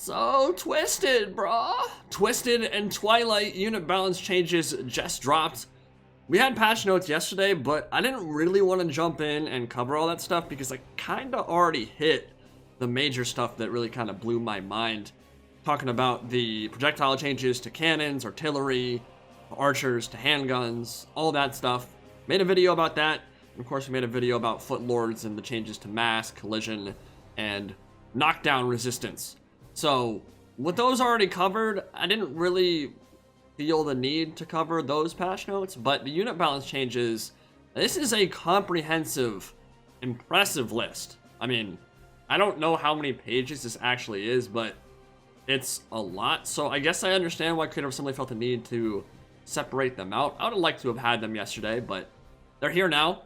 So Twisted, brah. Twisted and Twilight unit balance changes just dropped. We had patch notes yesterday, but I didn't really want to jump in and cover all that stuff because I kind of already hit the major stuff that really kind of blew my mind. Talking about the projectile changes to cannons, artillery, archers to handguns, all that stuff. Made a video about that. And of course, we made a video about footlords and the changes to mass, collision, and knockdown resistance. So, with those already covered, I didn't really feel the need to cover those patch notes, but the unit balance changes, this is a comprehensive, impressive list. I mean, I don't know how many pages this actually is, but it's a lot, so I guess I understand why Creative Assembly felt the need to separate them out. I would have liked to have had them yesterday, but they're here now,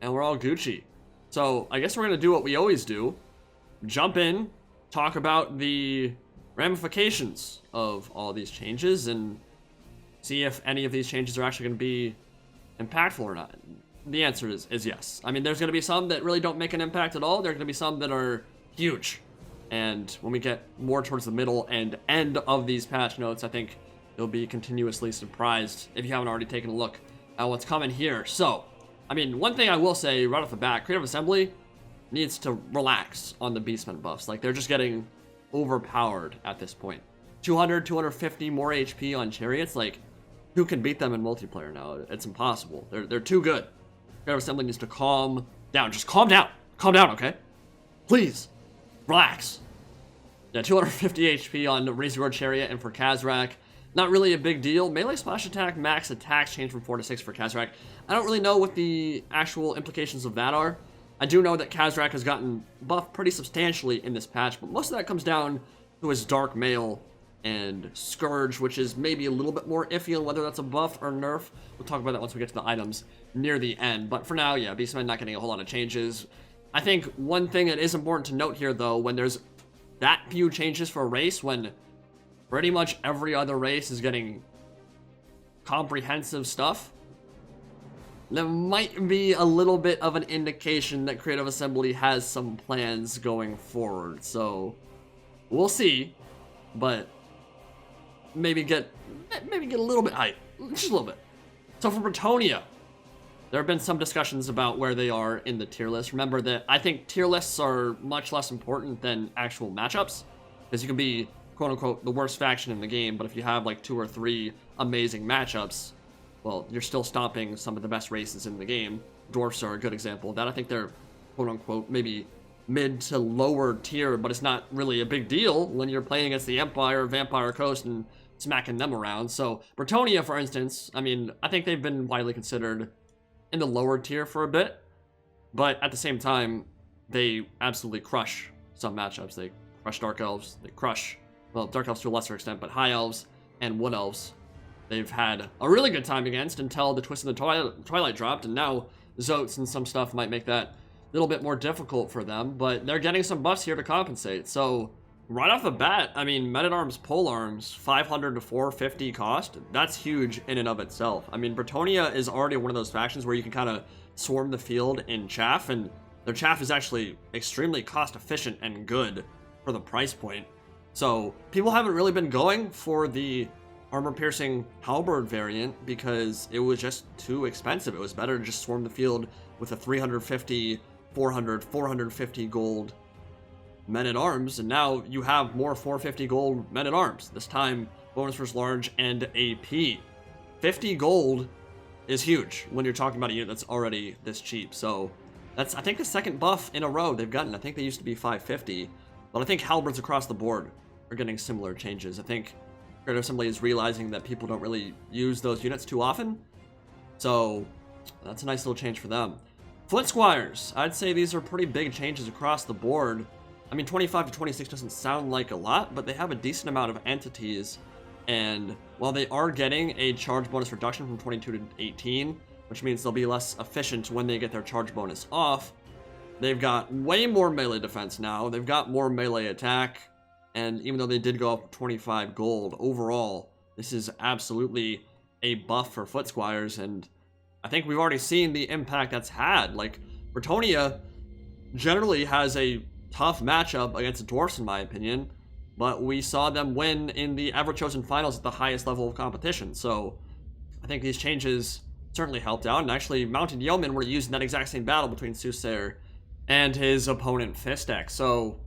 and we're all Gucci. So, I guess we're going to do what we always do, jump in, talk about the ramifications of all these changes and see if any of these changes are actually going to be impactful or not. The answer is yes. I mean, there's going to be some that really don't make an impact at all. There are going to be some that are huge. And when we get more towards the middle and end of these patch notes, I think you'll be continuously surprised if you haven't already taken a look at what's coming here. So, I mean, one thing I will say right off the bat, Creative Assembly needs to relax on the Beastmen buffs. Like, they're just getting overpowered at this point. 200, 250 more HP on chariots. Like, who can beat them in multiplayer now? It's impossible. They're too good. Creative Assembly needs to calm down. Just calm down. Calm down, okay? Please. Relax. Yeah, 250 HP on Razor Chariot and for Khazrak. Not really a big deal. Melee splash attack, max attacks change from 4 to 6 for Khazrak. I don't really know what the actual implications of that are. I do know that Khazrak has gotten buffed pretty substantially in this patch, but most of that comes down to his Dark Mail and Scourge, which is maybe a little bit more iffy on whether that's a buff or nerf. We'll talk about that once we get to the items near the end. But for now, yeah, Beastmen not getting a whole lot of changes. I think one thing that is important to note here, though, when there's that few changes for a race, when pretty much every other race is getting comprehensive stuff, there might be a little bit of an indication that Creative Assembly has some plans going forward. So, we'll see, but maybe get a little bit hype, just a little bit. So for Bretonnia, there have been some discussions about where they are in the tier list. Remember that I think tier lists are much less important than actual matchups, because you can be quote-unquote the worst faction in the game, but if you have like 2 or 3 amazing matchups, well, you're still stopping some of the best races in the game. Dwarfs are a good example of that. I think they're quote-unquote maybe mid to lower tier, but it's not really a big deal when you're playing against the Empire, Vampire Coast, and smacking them around. So Bretonnia, for instance, I mean, I think they've been widely considered in the lower tier for a bit, but at the same time, they absolutely crush some matchups. They crush Dark Elves, they crush, well, Dark Elves to a lesser extent, but High Elves and Wood Elves. They've had a really good time against until the Twist of the Twilight dropped, and now Zotes and some stuff might make that a little bit more difficult for them, but they're getting some buffs here to compensate. So, right off the bat, I mean, Men-at-Arms Polearms, 500 to 450 cost, that's huge in and of itself. I mean, Bretonnia is already one of those factions where you can kind of swarm the field in chaff, and their chaff is actually extremely cost-efficient and good for the price point. So, people haven't really been going for the armor-piercing halberd variant because it was just too expensive. It was better to just swarm the field with a 350, 400, 450 gold Men-at-Arms, and now you have more 450 gold Men-at-Arms. This time, bonus versus large and AP. 50 gold is huge when you're talking about a unit that's already this cheap. So that's, I think, the second buff in a row they've gotten. I think they used to be 550, but I think halberds across the board are getting similar changes. I think Creative Assembly is realizing that people don't really use those units too often, so that's a nice little change for them. Foot Squires, I'd say these are pretty big changes across the board. I mean, 25 to 26 doesn't sound like a lot, but they have a decent amount of entities, and while they are getting a charge bonus reduction from 22 to 18, which means they'll be less efficient when they get their charge bonus off, they've got way more melee defense now, they've got more melee attack, and even though they did go up 25 gold, overall, this is absolutely a buff for Foot Squires, and I think we've already seen the impact that's had. Like, Bretonnia generally has a tough matchup against the Dwarfs, in my opinion. but we saw them win in the ever-chosen finals at the highest level of competition. So I think these changes certainly helped out, and actually Mounted Yeomen were used in that exact same battle between Soothsayer and his opponent Fistek. So,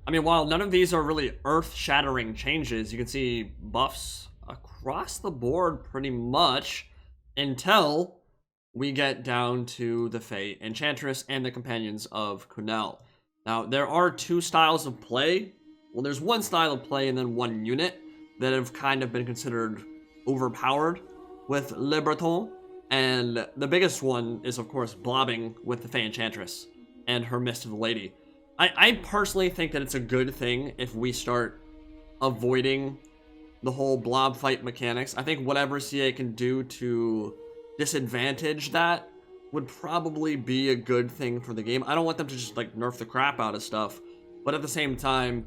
I mean, while none of these are really earth-shattering changes, you can see buffs across the board pretty much until we get down to the Fae Enchantress and the Companions of Kunel. Now, there are two styles of play. Well, there's one style of play and then one unit that have kind of been considered overpowered with Le Breton. And the biggest one is, of course, blobbing with the Fae Enchantress and her Mist of the Lady. I personally think that it's a good thing if we start avoiding the whole blob fight mechanics. I think whatever CA can do to disadvantage that would probably be a good thing for the game. I don't want them to just like nerf the crap out of stuff, but at the same time,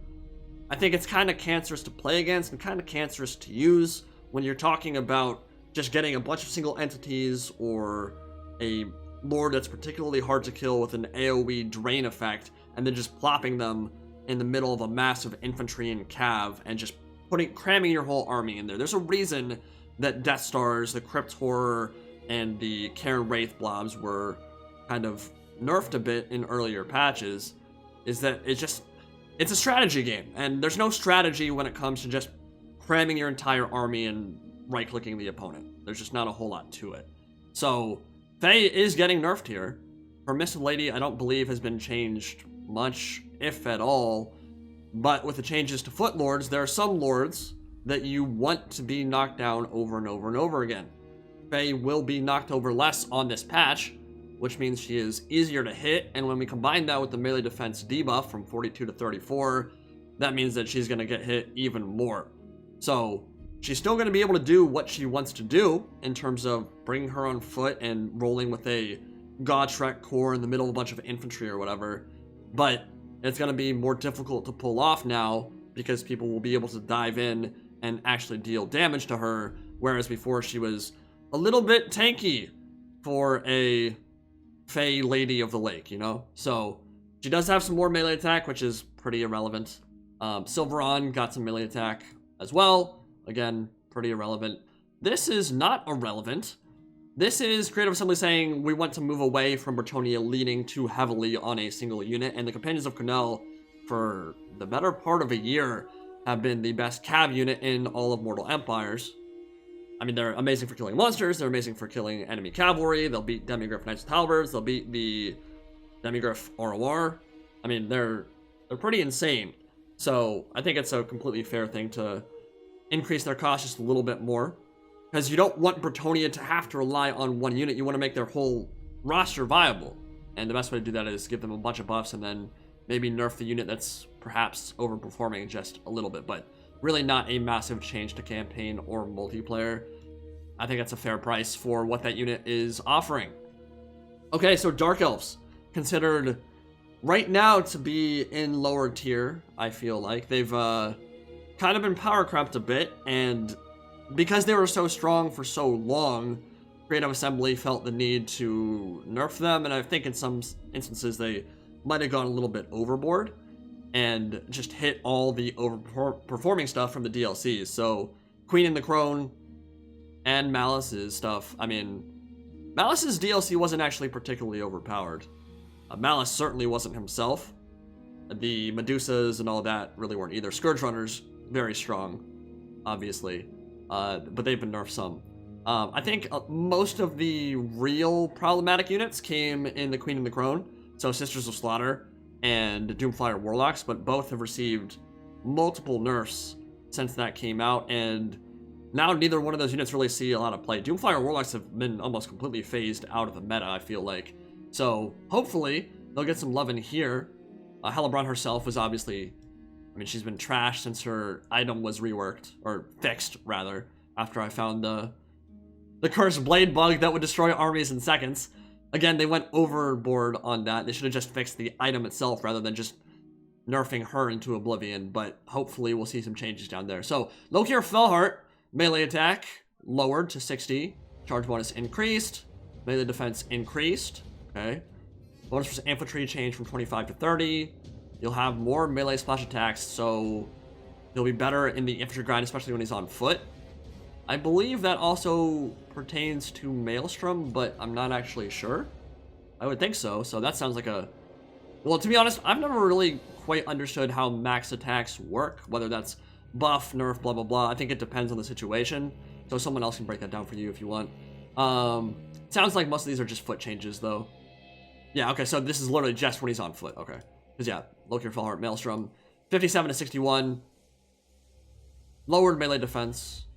I think it's kind of cancerous to play against and kind of cancerous to use when you're talking about just getting a bunch of single entities or a lord that's particularly hard to kill with an AoE drain effect, and then just plopping them in the middle of a massive infantry and cav and just cramming your whole army in there. There's a reason that Death Stars, the Crypt Horror, and the Cairn Wraith blobs were kind of nerfed a bit in earlier patches, is that it's a strategy game, and there's no strategy when it comes to just cramming your entire army and right-clicking the opponent. There's just not a whole lot to it. So, Fae is getting nerfed here. Her Mist of Lady, I don't believe, has been changed much, if at all, but with the changes to Foot Lords, there are some lords that you want to be knocked down over and over and over again. Fae will be knocked over less on this patch, which means she is easier to hit, and when we combine that with the melee defense debuff from 42 to 34, that means that she's going to get hit even more. So, she's still going to be able to do what she wants to do in terms of bringing her on foot and rolling with a Gotrek core in the middle of a bunch of infantry or whatever, but it's going to be more difficult to pull off now because people will be able to dive in and actually deal damage to her, whereas before she was a little bit tanky for a Fae Lady of the Lake, you know? So, she does have some more melee attack, which is pretty irrelevant. Silveron got some melee attack as well. Again, pretty irrelevant. This is not irrelevant. This is Creative Assembly saying we want to move away from Bretonnia leaning too heavily on a single unit, and the Companions of Kunel, for the better part of a year, have been the best cav unit in all of Mortal Empires. I mean, they're amazing for killing monsters, they're amazing for killing enemy cavalry, they'll beat Demigryph Knights with Halberds, they'll beat the Demigryph ROR. I mean, they're pretty insane. So, I think it's a completely fair thing to increase their cost just a little bit more, because you don't want Bretonnia to have to rely on one unit. You want to make their whole roster viable, and the best way to do that is give them a bunch of buffs and then maybe nerf the unit that's perhaps overperforming just a little bit, but really not a massive change to campaign or multiplayer. I think that's a fair price for what that unit is offering. Okay, so Dark Elves, considered right now to be in lower tier, I feel like. They've kind of been power crept a bit, and because they were so strong for so long, Creative Assembly felt the need to nerf them, and I think in some instances they might have gone a little bit overboard and just hit all the overperforming stuff from the DLCs. So Queen and the Crone and Malice's stuff, I mean, Malice's DLC wasn't actually particularly overpowered. Malice certainly wasn't himself. The Medusas and all that really weren't either. Scourge Runners, very strong, obviously, but they've been nerfed some. I think most of the real problematic units came in the Queen and the Crone, so Sisters of Slaughter and Doomfire Warlocks, but both have received multiple nerfs since that came out, and now neither one of those units really see a lot of play. Doomfire Warlocks have been almost completely phased out of the meta, I feel like. So hopefully they'll get some love in here. Hellebrand herself was obviously, I mean, she's been trashed since her item was reworked, or fixed rather, after I found the cursed blade bug that would destroy armies in seconds. Again, they went overboard on that. They should have just fixed the item itself rather than just nerfing her into oblivion, but hopefully we'll see some changes down there. So, Lokir Fellheart, melee attack lowered to 60, charge bonus increased, melee defense increased, okay. Bonus for infantry changed from 25 to 30. You'll have more melee splash attacks, so He'll be better in the infantry grind, especially when he's on foot. I believe that also pertains to Maelstrom, but I'm not actually sure. I would think so, so that sounds like a... Well, to be honest, I've never really quite understood how max attacks work, whether that's buff, nerf, blah, blah, blah. I think it depends on the situation, so someone else can break that down for you if you want. Sounds like most of these are just foot changes, though. Yeah, okay, so this is literally just when he's on foot, okay. Because, yeah, Loki Fellheart, Maelstrom, 57 to 61. Lowered melee defense.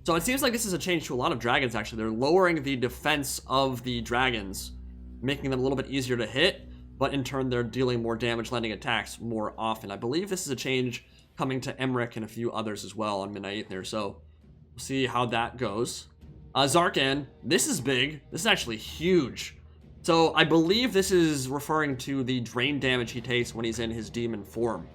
So it seems like this is a change to a lot of dragons, actually. They're lowering the defense of the dragons, making them a little bit easier to hit, but in turn, they're dealing more damage, landing attacks more often. I believe this is a change coming to Emmerich and a few others as well on Midnight there, so we'll see how that goes. Zarkan, this is big. This is actually huge. So I believe this is referring to the drain damage he takes when he's in his demon form.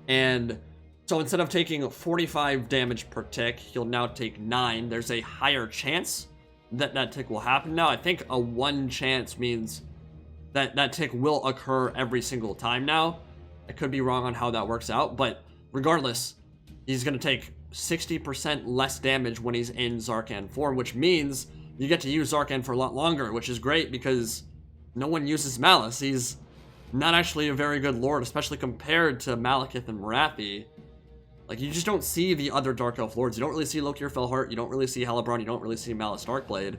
And so instead of taking 45 damage per tick, he'll now take 9. There's a higher chance that that tick will happen. Now, I think a 1 chance means that that tick will occur every single time now. I could be wrong on how that works out, but regardless, he's going to take 60% less damage when he's in Zarkan form, which means you get to use Zarkan for a lot longer, which is great because no one uses Malice. He's not actually a very good lord, especially compared to Malekith and Marathi. Like, you just don't see the other Dark Elf lords. You don't really see Lokir Fellheart, you don't really see Halibron, you don't really see Malice Darkblade,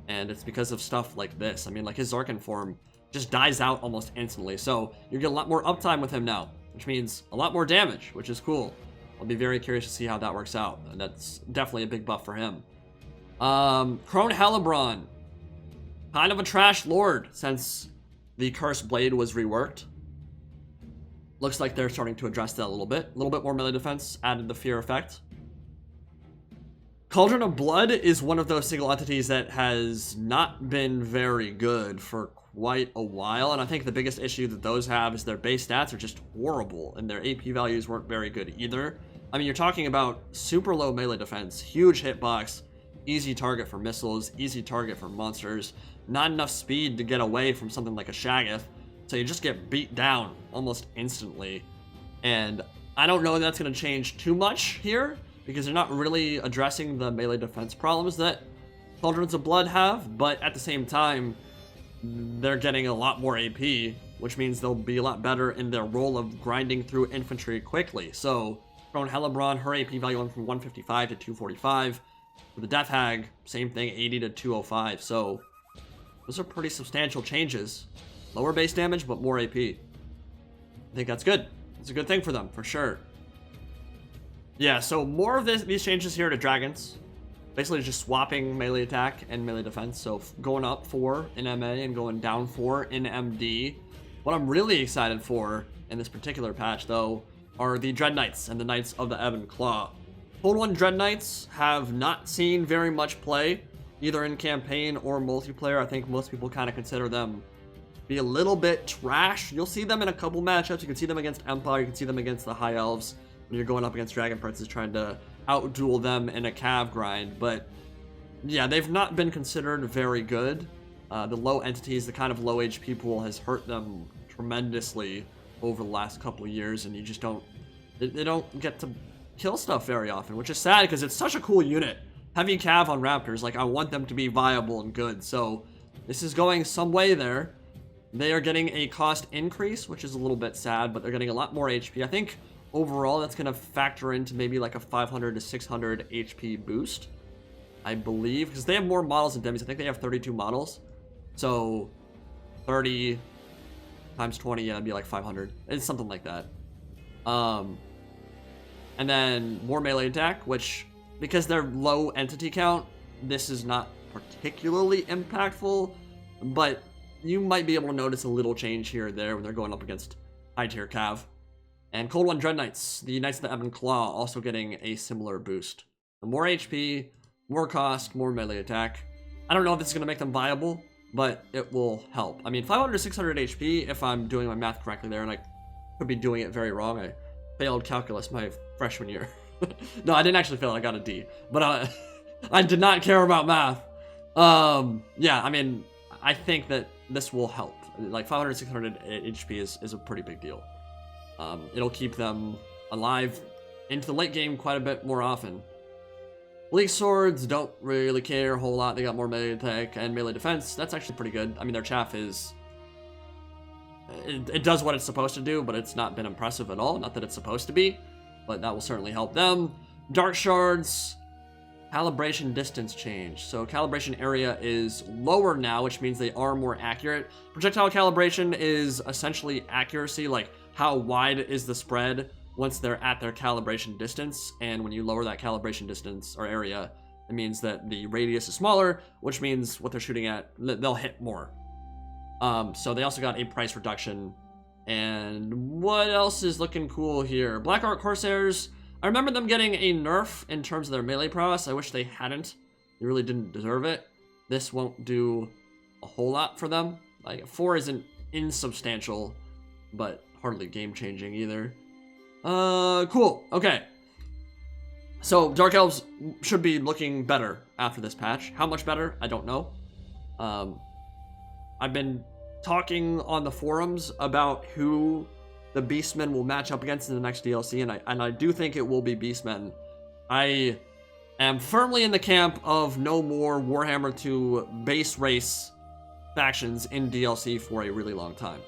and it's because of stuff like this. I mean, like, his Zarkan form just dies out almost instantly, so you get a lot more uptime with him now, which means a lot more damage, which is cool. I'll be very curious to see how that works out, and that's definitely a big buff for him. Crone Halibron, kind of a trash lord since the Cursed Blade was reworked. Looks like they're starting to address that a little bit more melee defense, added the fear effect. Cauldron of Blood is one of those single entities that has not been very good for quite a while, and I think the biggest issue that those have is their base stats are just horrible, and their AP values weren't very good either. I mean, you're talking about super low melee defense, huge hitbox, easy target for missiles, easy target for monsters, not enough speed to get away from something like a Shaggoth, so you just get beat down almost instantly. And I don't know if that's going to change too much here, because they're not really addressing the melee defense problems that Cauldrons of Blood have, but at the same time, they're getting a lot more AP, which means they'll be a lot better in their role of grinding through infantry quickly. So, Crone Halibron, her AP value went from 155 to 245. For the Death Hag, same thing, 80 to 205. So, those are pretty substantial changes. Lower base damage, but more AP. I think that's good. It's a good thing for them, for sure. Yeah, so more of these changes here to dragons. Basically just swapping melee attack and melee defense. So going up 4 in MA and going down 4 in MD. What I'm really excited for in this particular patch, though, are the Dread Knights and the Knights of the Ebon Claw. Total War Dread Knights have not seen very much play, either in campaign or multiplayer. I think most people kind of consider them be a little bit trash. You'll see them in a couple matchups. You can see them against Empire, you can see them against the High Elves when you're going up against Dragon Princes trying to outduel them in a cav grind. But yeah, they've not been considered very good. The low entities, the kind of low HP pool has hurt them tremendously over the last couple of years, and you just don't, they don't get to kill stuff very often, which is sad because it's such a cool unit. Heavy cav on Raptors, like, I want them to be viable and good, so this is going some way there. They are getting a cost increase, which is a little bit sad, but they're getting a lot more HP. I think overall that's going to factor into maybe like a 500 to 600 HP boost, I believe, because they have more models than demis. I think they have 32 models, so 30 times 20, yeah, that'd be like 500. It's something like that. And then more melee attack, which, because they're low entity count, this is not particularly impactful, but you might be able to notice a little change here or there when they're going up against high tier cav. And Cold One Dread Knights, the Knights of the Ebon Claw, also getting a similar boost. More HP, more cost, more melee attack. I don't know if this is going to make them viable, but it will help. I mean, 500 to 600 HP, if I'm doing my math correctly there, and I could be doing it very wrong. I failed calculus my freshman year. No, I didn't actually fail, I got a D. But I did not care about math. Yeah, I mean, I think that this will help. Like 500, 600 HP is a pretty big deal. It'll keep them alive into the late game quite a bit more often. League Swords don't really care a whole lot. They got more melee attack and melee defense. That's actually pretty good. I mean, their chaff is... It does what it's supposed to do, but it's not been impressive at all. Not that it's supposed to be, but that will certainly help them. Dark Shards, calibration distance change. So calibration area is lower now, which means they are more accurate. Projectile calibration is essentially accuracy, like how wide is the spread once they're at their calibration distance. And when you lower that calibration distance or area, it means that the radius is smaller, which means what they're shooting at, they'll hit more. So they also got a price reduction. And what else is looking cool here? Black Art Corsairs, I remember them getting a nerf in terms of their melee prowess. I wish they hadn't. They really didn't deserve it. This won't do a whole lot for them. Like, 4 isn't insubstantial, but hardly game-changing either. Cool. Okay. So, Dark Elves should be looking better after this patch. How much better? I don't know. I've been talking on the forums about who the Beastmen will match up against in the next DLC, and I do think it will be Beastmen. I am firmly in the camp of no more Warhammer 2 base race factions in DLC for a really long time.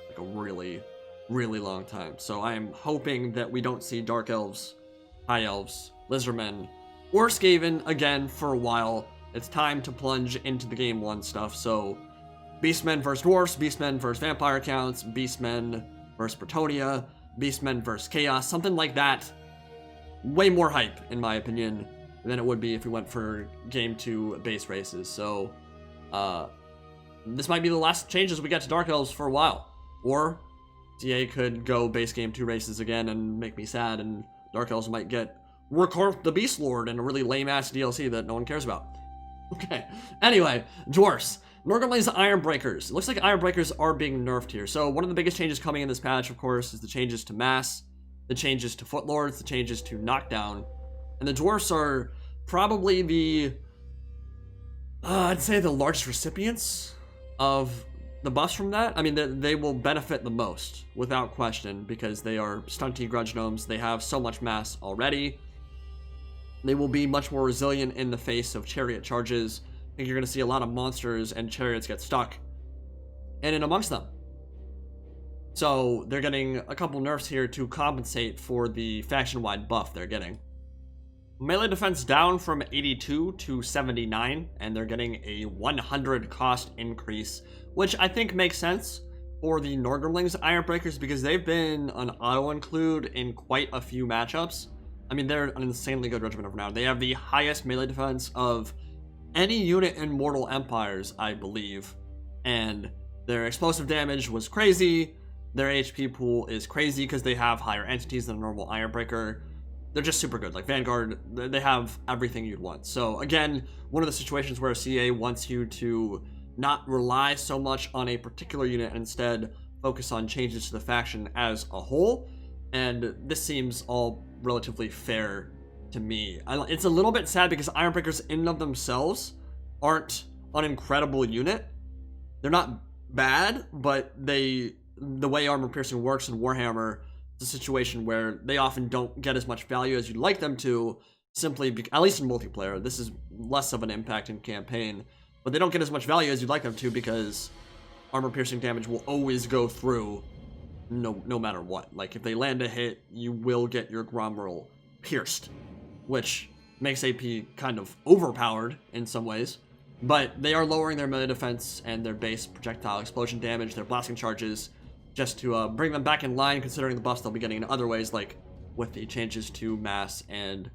Like a really, really long time. So I am hoping that we don't see Dark Elves, High Elves, Lizardmen, or Skaven again for a while. It's time to plunge into the Game 1 stuff, so Beastmen versus Dwarfs, Beastmen versus Vampire Counts, Beastmen versus Bretonnia, Beastmen versus Chaos, something like that. Way more hype, in my opinion, than it would be if we went for Game 2 base races. So, this might be the last changes we get to Dark Elves for a while. Or, TA could go base Game 2 races again and make me sad, and Dark Elves might get Record the Beast Lord in a really lame-ass DLC that no one cares about. Okay, anyway, Dwarfs. Norgrimling's Ironbreakers. It looks like Ironbreakers are being nerfed here. So one of the biggest changes coming in this patch, of course, is the changes to Mass, the changes to Footlords, the changes to Knockdown. And the Dwarfs are probably the, I'd say the largest recipients of the buffs from that. I mean, they will benefit the most, without question, because they are stunty grudge gnomes. They have so much Mass already. They will be much more resilient in the face of chariot charges. I think you're going to see a lot of monsters and chariots get stuck in and amongst them. So they're getting a couple nerfs here to compensate for the faction-wide buff they're getting. Melee defense down from 82 to 79, and they're getting a 100 cost increase, which I think makes sense for the Norgrimling's Ironbreakers because they've been an auto-include in quite a few matchups. I mean, they're an insanely good regiment of renown. They have the highest melee defense of any unit in Mortal Empires, I believe, and their explosive damage was crazy. Their HP pool is crazy because they have higher entities than a normal Ironbreaker. They're just super good. Like Vanguard, they have everything you'd want. So again, one of the situations where CA wants you to not rely so much on a particular unit and instead focus on changes to the faction as a whole, and this seems all relatively fair to me. It's a little bit sad because Ironbreakers in and of themselves aren't an incredible unit. They're not bad, but the way armor piercing works in Warhammer, it's a situation where they often don't get as much value as you'd like them to, simply at least in multiplayer. This is less of an impact in campaign, but they don't get as much value as you'd like them to because armor piercing damage will always go through no matter what. Like if they land a hit, you will get your Gromroll pierced, which makes AP kind of overpowered in some ways, but they are lowering their melee defense and their base projectile explosion damage, their blasting charges, just to bring them back in line considering the buffs they'll be getting in other ways, like with the changes to Mass and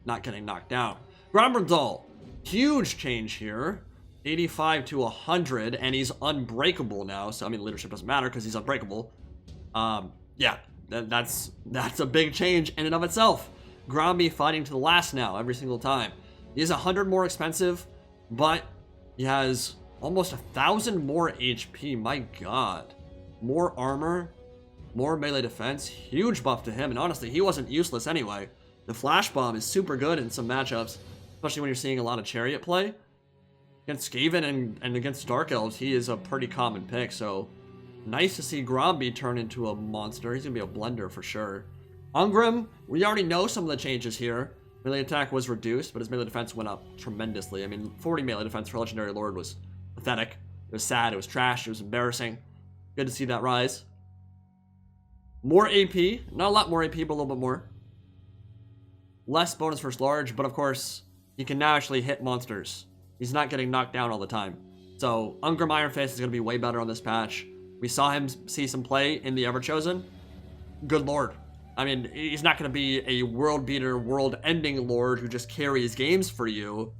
not getting knocked down. Gromrindal, huge change here, 85 to 100, and he's unbreakable now, so I mean leadership doesn't matter because he's unbreakable. Yeah, that's a big change in and of itself. Gromby fighting to the last now, every single time. He is 100 more expensive, but he has almost 1,000 more HP, my god. More armor, more melee defense, huge buff to him, and honestly, he wasn't useless anyway. The Flash Bomb is super good in some matchups, especially when you're seeing a lot of Chariot play. Against Skaven and against Dark Elves, he is a pretty common pick, so nice to see Gromby turn into a monster. He's gonna be a blender for sure. Ungrim, we already know some of the changes here. Melee attack was reduced, but his melee defense went up tremendously. I mean, 40 melee defense for Legendary Lord was pathetic. It was sad, it was trash, it was embarrassing. Good to see that rise. More AP, not a lot more AP, but a little bit more. Less bonus versus large, but of course, he can now actually hit monsters. He's not getting knocked down all the time. So, Ungrim Ironfist is going to be way better on this patch. We saw him see some play in the Everchosen. Good lord. I mean, he's not going to be a world beater, world-ending lord who just carries games for you.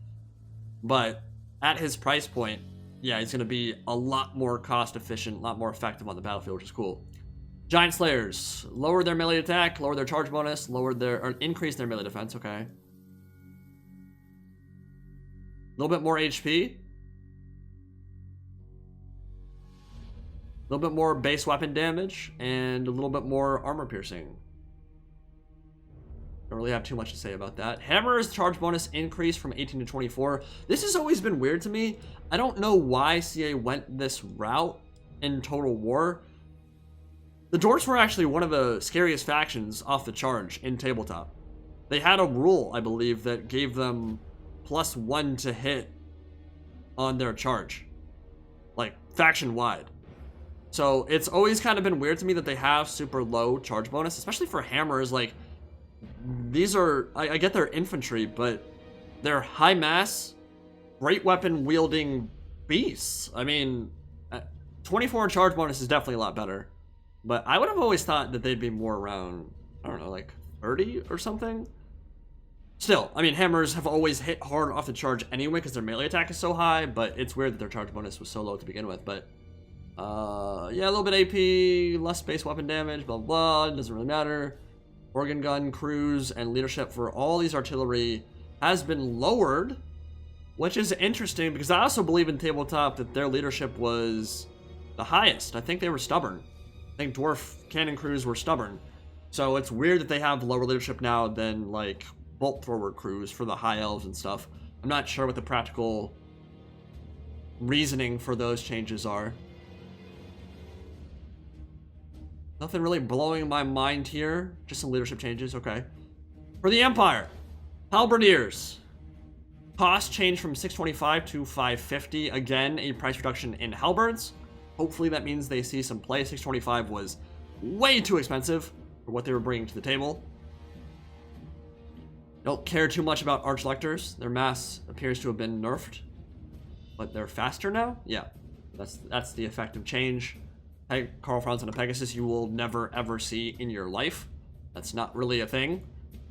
But at his price point, yeah, he's going to be a lot more cost-efficient, a lot more effective on the battlefield, which is cool. Giant Slayers. Lower their melee attack, lower their charge bonus, increase their melee defense, okay. A little bit more HP. A little bit more base weapon damage, and a little bit more armor piercing. Don't really have too much to say about that. Hammer's charge bonus increased from 18 to 24. This has always been weird to me. I don't know why CA went this route in Total War. The Dwarfs were actually one of the scariest factions off the charge in Tabletop. They had a rule, I believe, that gave them +1 to hit on their charge. Like, faction-wide. So, it's always kind of been weird to me that they have super low charge bonus, especially for hammers. Like, these are, I get they're infantry, but they're high mass, great weapon wielding beasts. I mean, 24 in charge bonus is definitely a lot better. But I would have always thought that they'd be more around, I don't know, like 30 or something. Still, I mean, hammers have always hit hard off the charge anyway because their melee attack is so high, but it's weird that their charge bonus was so low to begin with. But, yeah, a little bit AP, less base weapon damage, blah, blah, doesn't really matter. Organ gun, cruise, and leadership for all these artillery has been lowered, which is interesting because I also believe in Tabletop that their leadership was the highest. I think they were stubborn. I think dwarf cannon crews were stubborn. So it's weird that they have lower leadership now than like bolt thrower crews for the high elves and stuff. I'm not sure what the practical reasoning for those changes are. Nothing really blowing my mind here. Just some leadership changes, okay. For the Empire, Halberdiers. Cost changed from 625 to 550. Again, a price reduction in halberds. Hopefully that means they see some play. 625 was way too expensive for what they were bringing to the table. Don't care too much about Archlectors. Their mass appears to have been nerfed. But they're faster now? Yeah, that's the effective change. Carl Franz on a Pegasus you will never ever see in your life. That's not really a thing.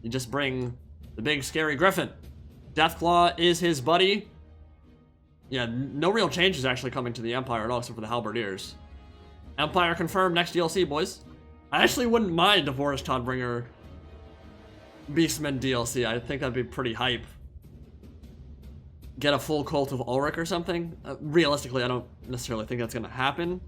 You just bring the big scary Griffin. Deathclaw is his buddy. Yeah, no real changes actually coming to the Empire at all except for the Halberdiers. Empire confirmed next DLC, boys. I actually wouldn't mind a Boris Todbringer Beastmen DLC. I think that'd be pretty hype. Get a full Cult of Ulrich or something. Realistically, I don't necessarily think that's going to happen.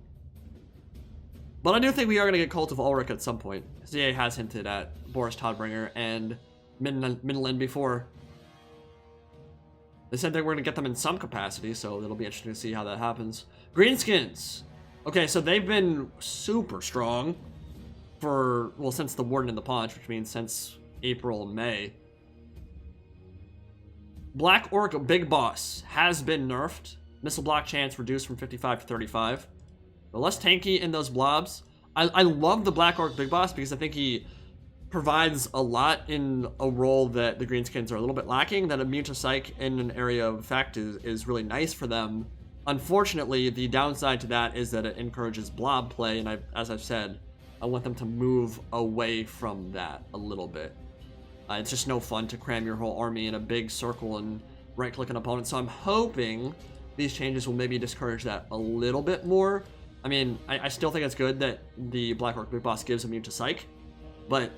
But I do think we are going to get Cult of Ulrich at some point. CA has hinted at Boris Todbringer and Midland before. They said they were going to get them in some capacity, so it'll be interesting to see how that happens. Greenskins. Okay, so they've been super strong for, well, since the Warden and the Paunch, which means since April, May. Black Orc Big Boss has been nerfed. Missile block chance reduced from 55 to 35. But less tanky in those blobs. I love the Black Orc Big Boss because I think he provides a lot in a role that the Greenskins are a little bit lacking. That immune to psych in an area of effect is really nice for them. Unfortunately, the downside to that is that it encourages blob play, and as I've said, I want them to move away from that a little bit. It's just no fun to cram your whole army in a big circle and right-click an opponent, so I'm hoping these changes will maybe discourage that a little bit more. I mean, I still think it's good that the Black Orc Big Boss gives immune to psych, but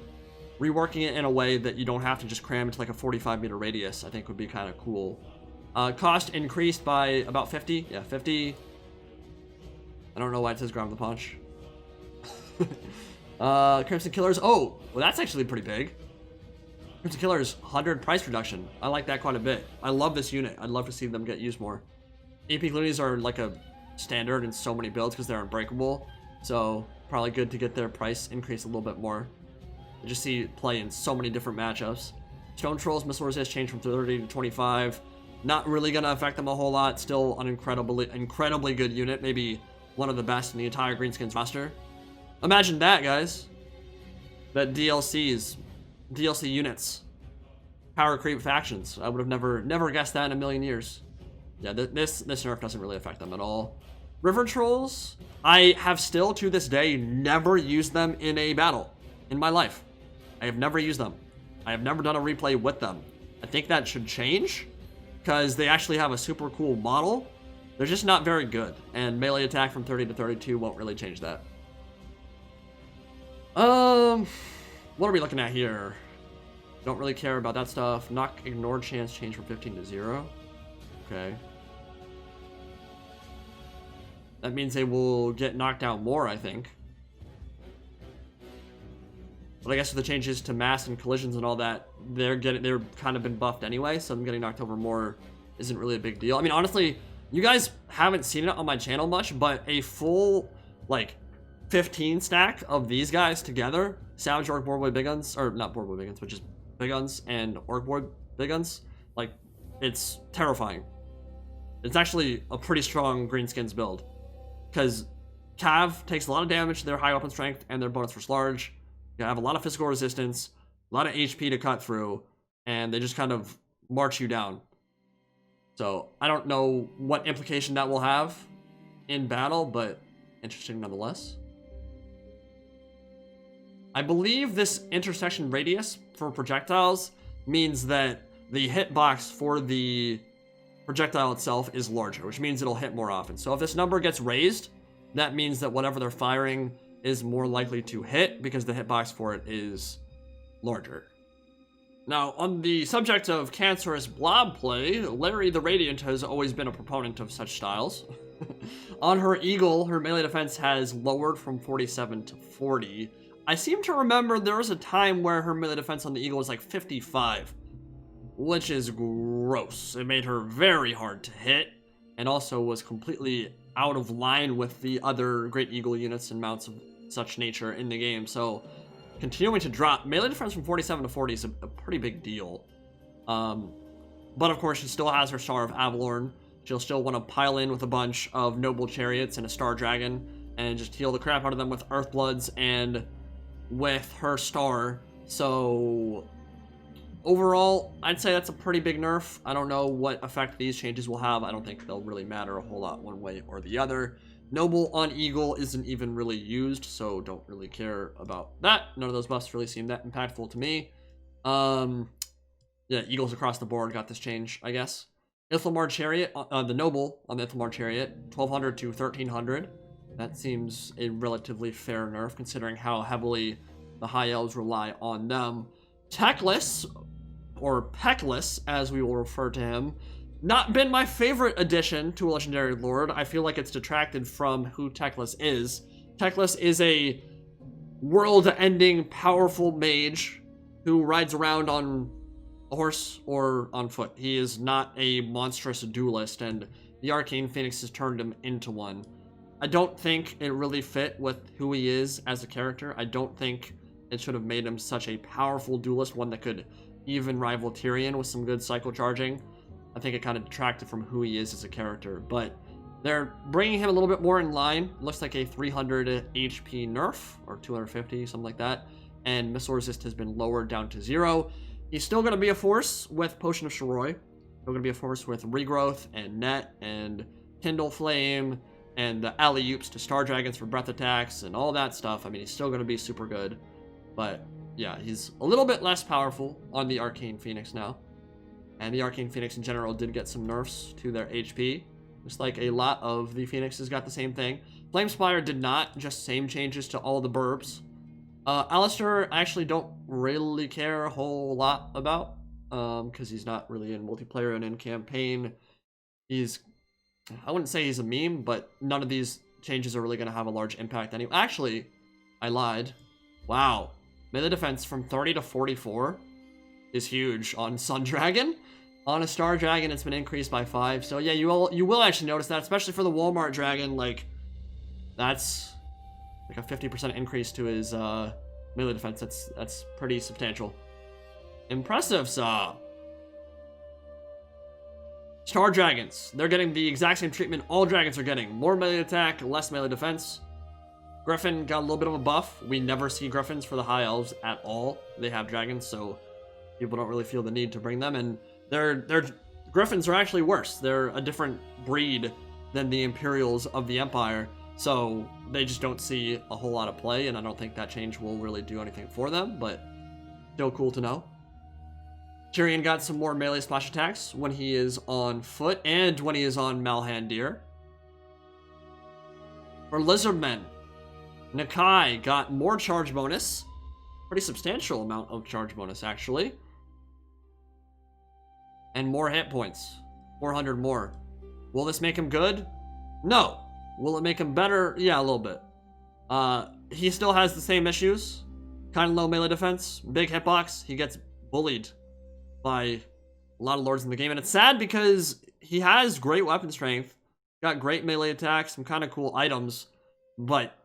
reworking it in a way that you don't have to just cram into like a 45-meter radius, I think would be kind of cool. Cost increased by about 50. Yeah, 50. I don't know why it says Ground of the Paunch. Crimson Killers. Oh, well, that's actually pretty big. Crimson Killers, 100 price reduction. I like that quite a bit. I love this unit. I'd love to see them get used more. AP Loonies are like a standard in so many builds because they're unbreakable. So, probably good to get their price increased a little bit more. You just see it play in so many different matchups. Stone Trolls missile resist changed from 30 to 25. Not really gonna affect them a whole lot. Still an incredibly good unit. Maybe one of the best in the entire Greenskins roster. Imagine that, guys. That DLC units. Power creep factions. I would have never guessed that in a million years. Yeah, this nerf doesn't really affect them at all. River Trolls, I have still to this day never used them in a battle in my life. I have never used them. I have never done a replay with them. I think that should change because they actually have a super cool model. They're just not very good, and melee attack from 30 to 32 won't really change that. What are we looking at here? Don't really care about that stuff. Knock ignored chance change from 15 to 0. Okay. That means they will get knocked out more, I think. But I guess with the changes to mass and collisions and all that, they're kind of been buffed anyway, so them getting knocked over more isn't really a big deal. I mean, honestly, you guys haven't seen it on my channel much, but a full, like, 15 stack of these guys together, Savage Orc Boarboy Big Guns, or not Boarboy Big Guns, but just Big Guns and Orc Boy Big Guns, like, it's terrifying. It's actually a pretty strong Greenskins build, because Cav takes a lot of damage to their high weapon strength and their bonus for large. You have a lot of physical resistance, a lot of HP to cut through, and they just kind of march you down. So I don't know what implication that will have in battle, but interesting nonetheless. I believe this intersection radius for projectiles means that the hitbox for the projectile itself is larger, which means it'll hit more often. So if this number gets raised, that means that whatever they're firing is more likely to hit because the hitbox for it is larger. Now, on the subject of cancerous blob play, Larry the Radiant has always been a proponent of such styles. On her Eagle, her melee defense has lowered from 47 to 40. I seem to remember there was a time where her melee defense on the Eagle was like 55, which is gross. It made her very hard to hit, and also was completely out of line with the other Great Eagle units and mounts of such nature in the game. So continuing to drop melee defense from 47 to 40 is a pretty big deal. But of course, she still has her Star of Avalorn. She'll still want to pile in with a bunch of Noble Chariots and a Star Dragon and just heal the crap out of them with Earthbloods and with her Star. So overall, I'd say that's a pretty big nerf. I don't know what effect these changes will have. I don't think they'll really matter a whole lot one way or the other. Noble on Eagle isn't even really used, so don't really care about that. None of those buffs really seem that impactful to me. Yeah, Eagles across the board got this change, I guess. Ithilmar Chariot, the Noble on the Ithilmar Chariot, 1200 to 1300. That seems a relatively fair nerf, considering how heavily the High Elves rely on them. Teclis, or Peckless, as we will refer to him, not been my favorite addition to a Legendary Lord. I feel like it's detracted from who Teclis is. Teclis is a world-ending, powerful mage who rides around on a horse or on foot. He is not a monstrous duelist, and the Arcane Phoenix has turned him into one. I don't think it really fit with who he is as a character. I don't think it should have made him such a powerful duelist, one that could even rival Tyrion with some good cycle charging. I think it kind of detracted from who he is as a character, but they're bringing him a little bit more in line. It looks like a 300 HP nerf, or 250, something like that, and missile resist has been lowered down to 0. He's still going to be a force with Potion of Shiroi. Still going to be a force with Regrowth and Net and Kindle Flame and the alley-oops to Star Dragons for breath attacks and all that stuff. I mean, he's still going to be super good, but yeah, he's a little bit less powerful on the Arcane Phoenix now. And the Arcane Phoenix in general did get some nerfs to their HP, just like a lot of the Phoenixes got the same thing. Flamespire did not, just same changes to all the burbs. Alistair, I actually don't really care a whole lot about, because he's not really in multiplayer and in campaign. I wouldn't say he's a meme, but none of these changes are really going to have a large impact anyway. Actually, I lied. Wow. Melee defense from 30 to 44 is huge on Sun Dragon. On a Star Dragon, it's been increased by 5. So yeah, you will actually notice that, especially for the Walmart Dragon. Like, that's like a 50% increase to his melee defense. That's pretty substantial. Impressive, sir. Star Dragons. They're getting the exact same treatment all dragons are getting. More melee attack, less melee defense. Griffin got a little bit of a buff. We never see Griffins for the High Elves at all. They have dragons, so people don't really feel the need to bring them. And their Griffins are actually worse. They're a different breed than the Imperials of the Empire. So they just don't see a whole lot of play, and I don't think that change will really do anything for them, but still cool to know. Tyrion got some more melee splash attacks when he is on foot and when he is on Malhandir. For Lizardmen, Nakai got more charge bonus. Pretty substantial amount of charge bonus, actually. And more hit points. 400 more. Will this make him good? No. Will it make him better? Yeah, a little bit. He still has the same issues. Kind of low melee defense. Big hitbox. He gets bullied by a lot of lords in the game. And it's sad because he has great weapon strength. Got great melee attacks. Some kind of cool items. But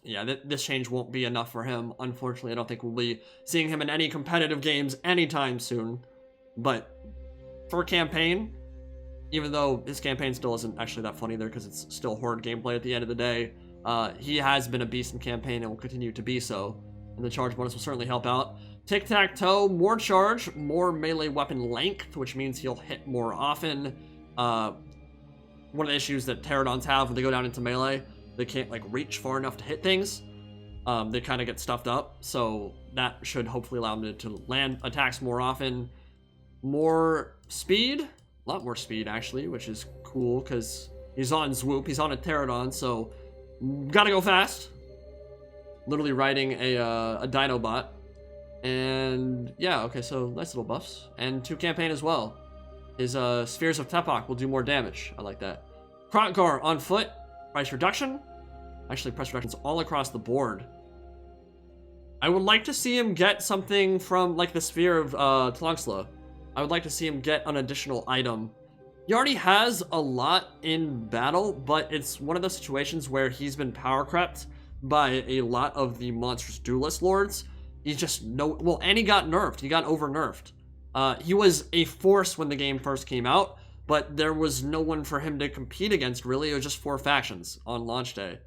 yeah, this change won't be enough for him. Unfortunately, I don't think we'll be seeing him in any competitive games anytime soon. But for campaign, even though his campaign still isn't actually that fun either because it's still horde gameplay at the end of the day, he has been a beast in campaign and will continue to be so. And the charge bonus will certainly help out. Tic-tac-toe, more charge, more melee weapon length, which means he'll hit more often. One of the issues that Pterodons have when they go down into melee, they can't like reach far enough to hit things. They kind of get stuffed up, so that should hopefully allow him to land attacks more often. More speed, a lot more speed actually, which is cool because he's on Swoop, he's on a Pterodon, so gotta go fast. Literally riding a Dinobot. And yeah, okay, so nice little buffs. And 2 campaign as well. His Spheres of Tepak will do more damage. I like that. Krotgar on foot. Price reduction. Actually, price reductions all across the board. I would like to see him get something from like the Sphere of Tlongsla. I would like to see him get an additional item. He already has a lot in battle, but it's one of those situations where he's been power crept by a lot of the monstrous duelist lords. He's just well, and he got nerfed. He got over nerfed. He was a force when the game first came out, but there was no one for him to compete against, really. It was just 4 factions on launch day.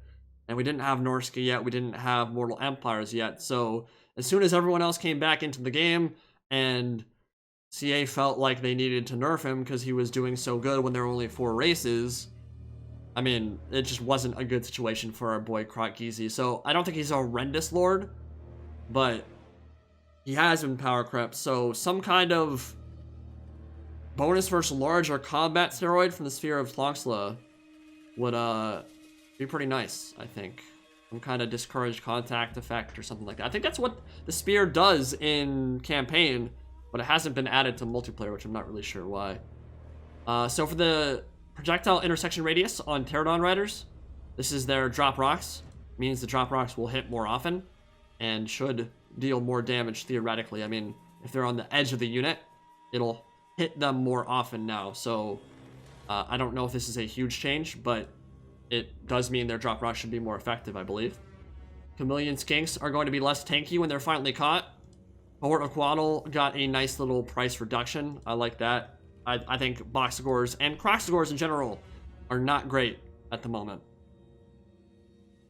And we didn't have Norsca yet. We didn't have Mortal Empires yet. So as soon as everyone else came back into the game and CA felt like they needed to nerf him because he was doing so good when there were only 4 races, I mean, it just wasn't a good situation for our boy Krotgizi. So I don't think he's a horrendous lord, but he has been power crept. So some kind of bonus versus large or combat steroid from the Sphere of Tlongsla would be pretty nice, I think. Some kind of discouraged contact effect or something like that. I think that's what the spear does in campaign, but it hasn't been added to multiplayer, which I'm not really sure why. So for the projectile intersection radius on Pterodon riders, this is their drop rocks. Means the drop rocks will hit more often and should deal more damage theoretically. I mean, if they're on the edge of the unit, it'll hit them more often now. So I don't know if this is a huge change, but it does mean their drop rocks should be more effective, I believe. Chameleon skinks are going to be less tanky when they're finally caught. Horde of Quaddle got a nice little price reduction. I like that. I think Boxagors and Croxagors in general are not great at the moment.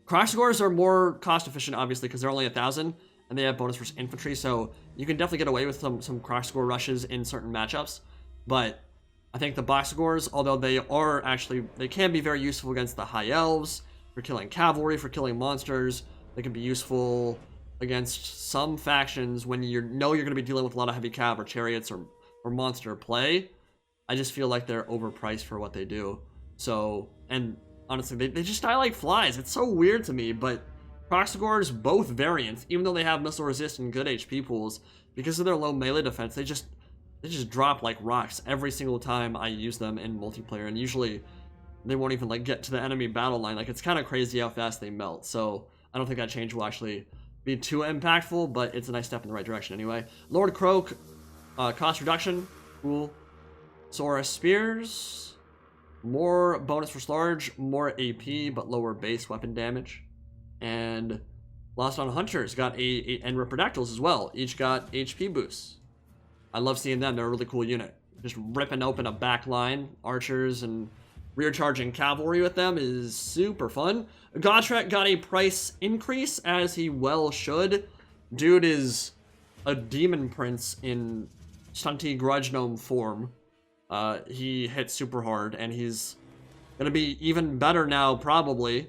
Croxagors are more cost efficient, obviously, because they're only 1,000 and they have bonus versus infantry, so you can definitely get away with some Croxagor rushes in certain matchups. But I think the Boxagors, although they can be very useful against the High Elves, for killing cavalry, for killing monsters. They can be useful against some factions when you know you're going to be dealing with a lot of heavy cav or chariots or monster play. I just feel like they're overpriced for what they do. So, and honestly, they just die like flies. It's so weird to me, but Croxagors, both variants, even though they have missile resist and good HP pools, because of their low melee defense, they just drop like rocks every single time I use them in multiplayer, and usually they won't even like get to the enemy battle line. Like, it's kind of crazy how fast they melt. So I don't think that change will actually be too impactful, but it's a nice step in the right direction anyway. Lord Croak, cost reduction, cool. Saurus Spears, more bonus for large, more AP, but lower base weapon damage. And Lost on Hunters got and Ripperdactyls as well. Each got HP boosts. I love seeing them. They're a really cool unit. Just ripping open a back line, archers and rear charging cavalry with them is super fun. Gotrek got a price increase, as he well should. Dude is a demon prince in stunty grudge gnome form. He hits super hard, and he's gonna be even better now probably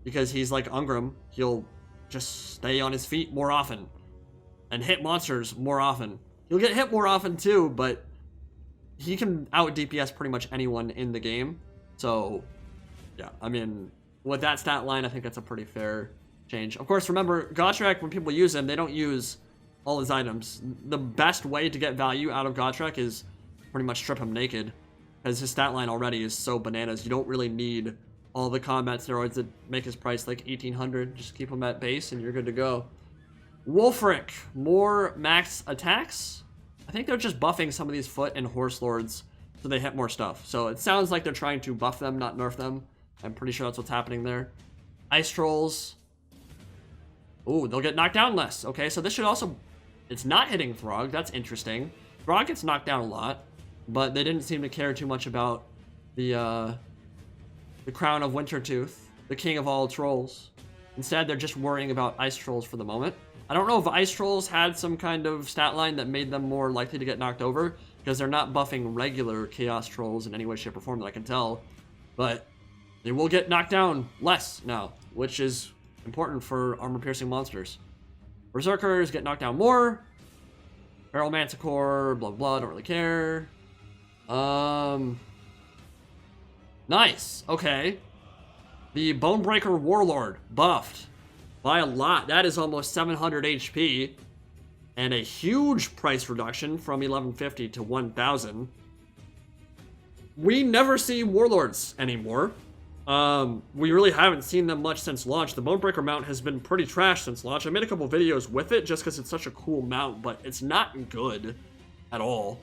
because he's like Ungram. He'll just stay on his feet more often and hit monsters more often. He'll get hit more often too, but he can out DPS pretty much anyone in the game. So yeah, I mean, with that stat line, I think that's a pretty fair change. Of course, remember, Gotrek, when people use him, they don't use all his items. The best way to get value out of Gotrek is pretty much strip him naked, because his stat line already is so bananas. You don't really need all the combat steroids that make his price like 1800. Just keep him at base and you're good to go. Wolfric, more max attacks. I think they're just buffing some of these foot and horse lords so they hit more stuff. So it sounds like they're trying to buff them, not nerf them. I'm pretty sure that's what's happening there. Ice trolls. Ooh, they'll get knocked down less. Okay, so this should also... It's not hitting Throg. That's interesting. Throg gets knocked down a lot, but they didn't seem to care too much about the Crown of Wintertooth, the king of all trolls. Instead, they're just worrying about ice trolls for the moment. I don't know if ice trolls had some kind of stat line that made them more likely to get knocked over, because they're not buffing regular chaos trolls in any way, shape, or form that I can tell. But they will get knocked down less now, which is important for armor-piercing monsters. Berserkers get knocked down more. Feral Manticore, blah, blah, don't really care. Nice, okay. The Bonebreaker Warlord buffed by a lot. That is almost 700 HP. And a huge price reduction from 1150 to 1000. We never see Warlords anymore. We really haven't seen them much since launch. The Bonebreaker mount has been pretty trash since launch. I made a couple videos with it just because it's such a cool mount, but it's not good at all.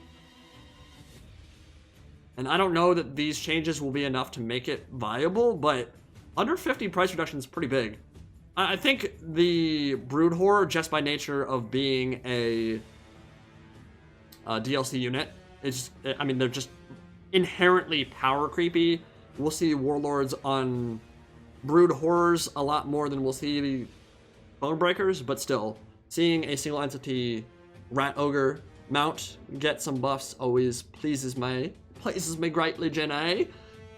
And I don't know that these changes will be enough to make it viable, but under 50 price reduction is pretty big. I think the Brood Horror, just by nature of being a DLC unit, I mean, they're just inherently power creepy. We'll see Warlords on Brood Horrors a lot more than we'll see the Bonebreakers, but still, seeing a single entity Rat Ogre mount get some buffs always pleases me greatly, Jenny.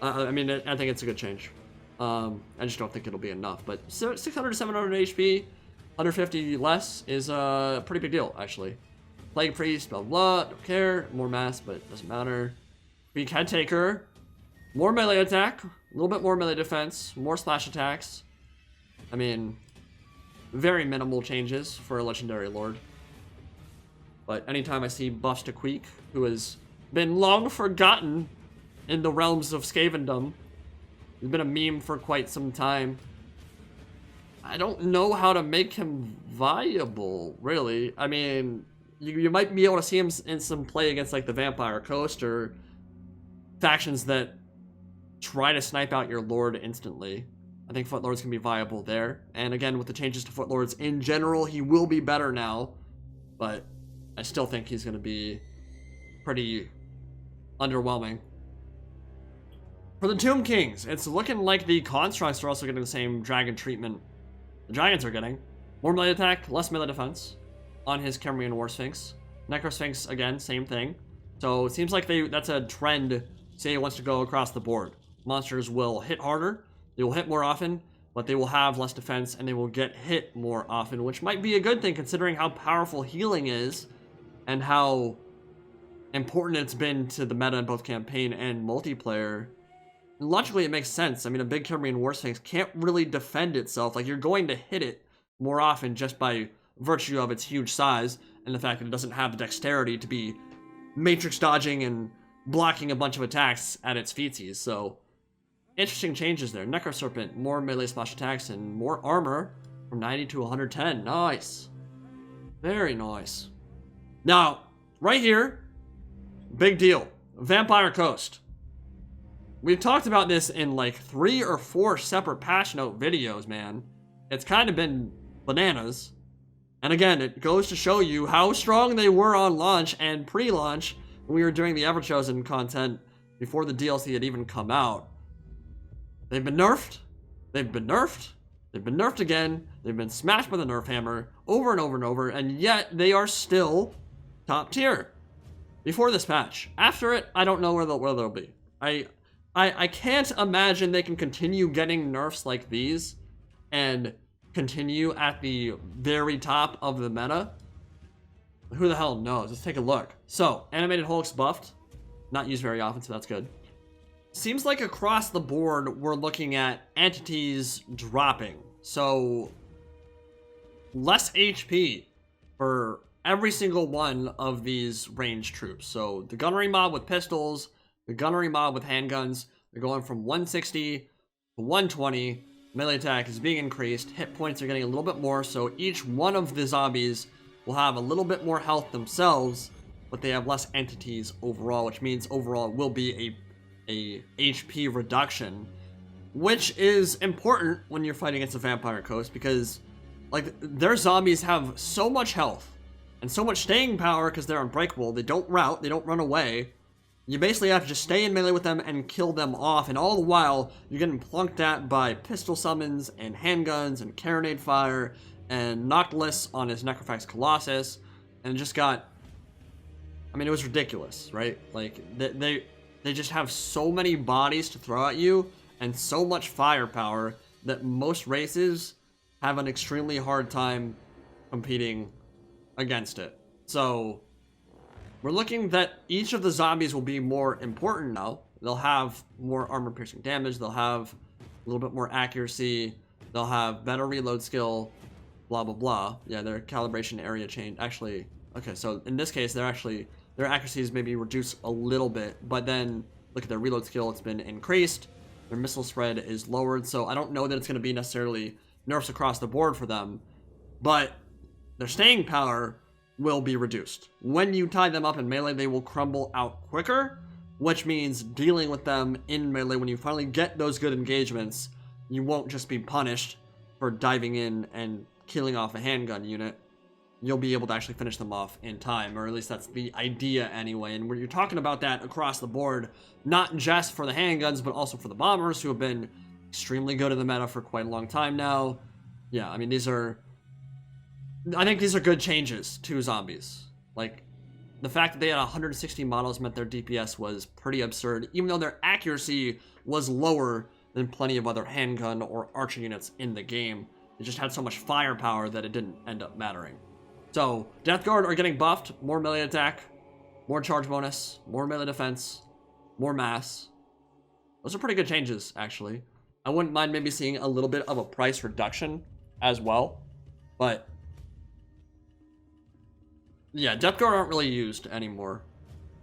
I mean, I think it's a good change. I just don't think it'll be enough, but 600 to 700 HP, 150 less is a pretty big deal, actually. Plague Priest, blah, blah, don't care. More mass, but it doesn't matter. Weak Head Taker, more melee attack, a little bit more melee defense, more slash attacks. I mean, very minimal changes for a Legendary Lord. But anytime I see buffs to Queek, who has been long forgotten in the realms of Scavendom, he's been a meme for quite some time. I don't know how to make him viable, really. I mean, you might be able to see him in some play against like the Vampire Coast or factions that try to snipe out your Lord instantly. I think Footlords can be viable there. And again, with the changes to Footlords in general, he will be better now. But I still think he's going to be pretty underwhelming. For the Tomb Kings, it's looking like the Constructs are also getting the same dragon treatment the Dragons are getting. More melee attack, less melee defense on his Khemrian War Sphinx. Necrosphinx, again, same thing. So it seems like that's a trend CA wants to go across the board. Monsters will hit harder, they will hit more often, but they will have less defense and they will get hit more often, which might be a good thing considering how powerful healing is and how important it's been to the meta in both campaign and multiplayer. Logically, it makes sense. I mean, a big Khemrian War Sphinx can't really defend itself. Like, you're going to hit it more often just by virtue of its huge size and the fact that it doesn't have the dexterity to be matrix dodging and blocking a bunch of attacks at its feetsies. So, interesting changes there. Necroserpent, more melee splash attacks and more armor from 90 to 110. Nice. Very nice. Now, right here, big deal. Vampire Coast. We've talked about this in like 3 or 4 separate patch note videos, man. It's kind of been bananas. And again, it goes to show you how strong they were on launch and pre-launch when we were doing the Everchosen content before the DLC had even come out. They've been nerfed. They've been nerfed. They've been nerfed again. They've been smashed by the nerf hammer over and over and over, and yet they are still top tier. Before this patch. After it, I don't know where they'll be. I can't imagine they can continue getting nerfs like these and continue at the very top of the meta. Who the hell knows? Let's take a look. So, animated Hulk's buffed. Not used very often, so that's good. Seems like across the board, we're looking at entities dropping. So, less HP for every single one of these ranged troops. So, the gunnery mob with pistols, the gunnery mob with handguns, they're going from 160 to 120. Melee attack is being increased. Hit points are getting a little bit more, so each one of the zombies will have a little bit more health themselves, but they have less entities overall, which means overall it will be a HP reduction, which is important when you're fighting against a vampire coast, because like their zombies have so much health and so much staying power because they're unbreakable. They don't rout, they don't run away. You basically have to just stay in melee with them and kill them off, and all the while, you're getting plunked at by pistol summons, and handguns, and carronade fire, and Noctilus on his Necrofax Colossus, and it just got... I mean, it was ridiculous, right? Like, they just have so many bodies to throw at you, and so much firepower, that most races have an extremely hard time competing against it. So... we're looking that each of the zombies will be more important now. They'll have more armor-piercing damage. They'll have a little bit more accuracy. They'll have better reload skill. Blah, blah, blah. Yeah, their calibration area change. Actually, okay, so in this case, their accuracy is maybe reduced a little bit. But then, look at their reload skill. It's been increased. Their missile spread is lowered. So I don't know that it's going to be necessarily nerfs across the board for them. But their staying power will be reduced. When you tie them up in melee, they will crumble out quicker, which means dealing with them in melee, when you finally get those good engagements, you won't just be punished for diving in and killing off a handgun unit. You'll be able to actually finish them off in time, or at least that's the idea anyway. And when you're talking about that across the board, not just for the handguns, but also for the bombers, who have been extremely good in the meta for quite a long time now. Yeah, I mean, I think these are good changes to zombies. Like, the fact that they had 160 models meant their DPS was pretty absurd, even though their accuracy was lower than plenty of other handgun or archer units in the game. It just had so much firepower that it didn't end up mattering. So, Death Guard are getting buffed, more melee attack, more charge bonus, more melee defense, more mass. Those are pretty good changes, actually. I wouldn't mind maybe seeing a little bit of a price reduction as well, but... yeah, Depth Guard aren't really used anymore.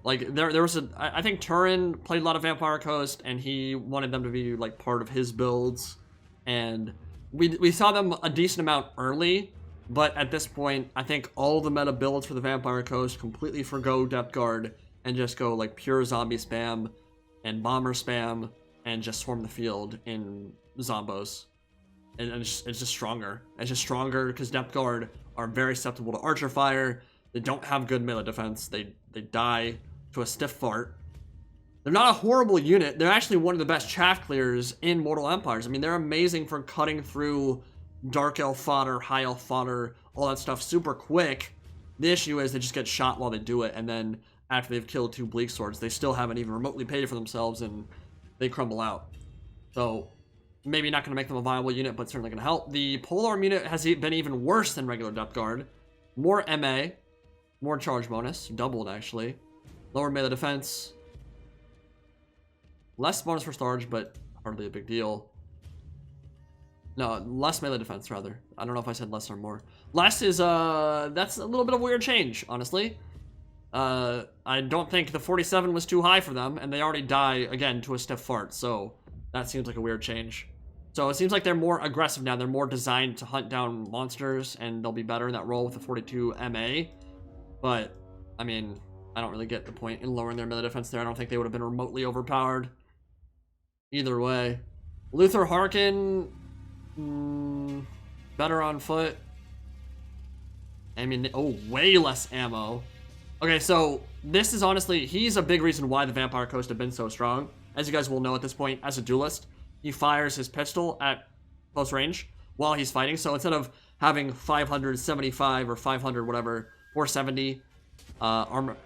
Like, there was I think Turin played a lot of Vampire Coast, and he wanted them to be, like, part of his builds. And we saw them a decent amount early, but at this point, I think all the meta builds for the Vampire Coast completely forgo Depth Guard and just go, like, pure zombie spam and bomber spam and just swarm the field in Zombos. And it's just stronger. It's just stronger because Depth Guard are very susceptible to archer fire. They don't have good melee defense. They die to a stiff fart. They're not a horrible unit. They're actually one of the best chaff clears in Mortal Empires. I mean, they're amazing for cutting through Dark Elf fodder, High Elf fodder, all that stuff super quick. The issue is they just get shot while they do it, and then after they've killed 2 Bleak Swords, they still haven't even remotely paid for themselves, and they crumble out. So, maybe not going to make them a viable unit, but certainly going to help. The Polearm unit has been even worse than regular Depth Guard. More MA. More charge bonus, doubled actually. Lower melee defense. Less bonus for storage, but hardly a big deal. No, less melee defense rather. I don't know if I said less or more. Less is, that's a little bit of a weird change, honestly. I don't think the 47 was too high for them, and they already die, again, to a stiff fart, so that seems like a weird change. So it seems like they're more aggressive now. They're more designed to hunt down monsters, and they'll be better in that role with the 42 MA. But, I mean, I don't really get the point in lowering their melee defense there. I don't think they would have been remotely overpowered. Either way. Luther Harkin, better on foot. I mean, oh, way less ammo. Okay, so this is honestly, he's a big reason why the Vampire Coast have been so strong. As you guys will know at this point, as a duelist, he fires his pistol at close range while he's fighting. So instead of having 575 or 500, whatever, 470 armor,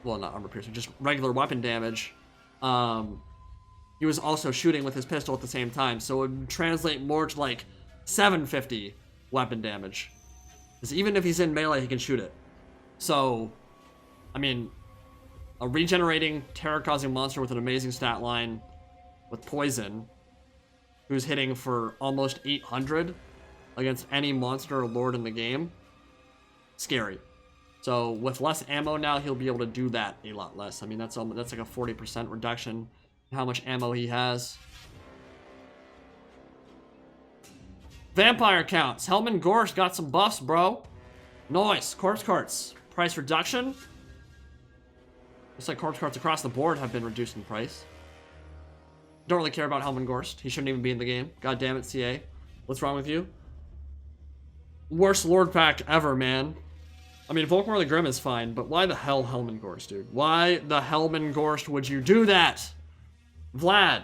well, not armor piercing, just regular weapon damage, he was also shooting with his pistol at the same time. So it would translate more to like 750 weapon damage. Because even if he's in melee, he can shoot it. So, I mean, a regenerating, terror-causing monster with an amazing stat line with poison, who's hitting for almost 800 against any monster or lord in the game. Scary. So with less ammo now, he'll be able to do that a lot less. I mean, that's like a 40% reduction in how much ammo he has. Vampire counts. Helman Gorst got some buffs, bro. Nice. Corpse carts. Price reduction. Looks like corpse carts across the board have been reduced in price. Don't really care about Helman Gorst. He shouldn't even be in the game. God damn it, CA. What's wrong with you? Worst Lord pack ever, man. I mean, Volkmar the Grim is fine, but why the hell Helman Gorst, dude? Why the Helman Gorst would you do that? Vlad.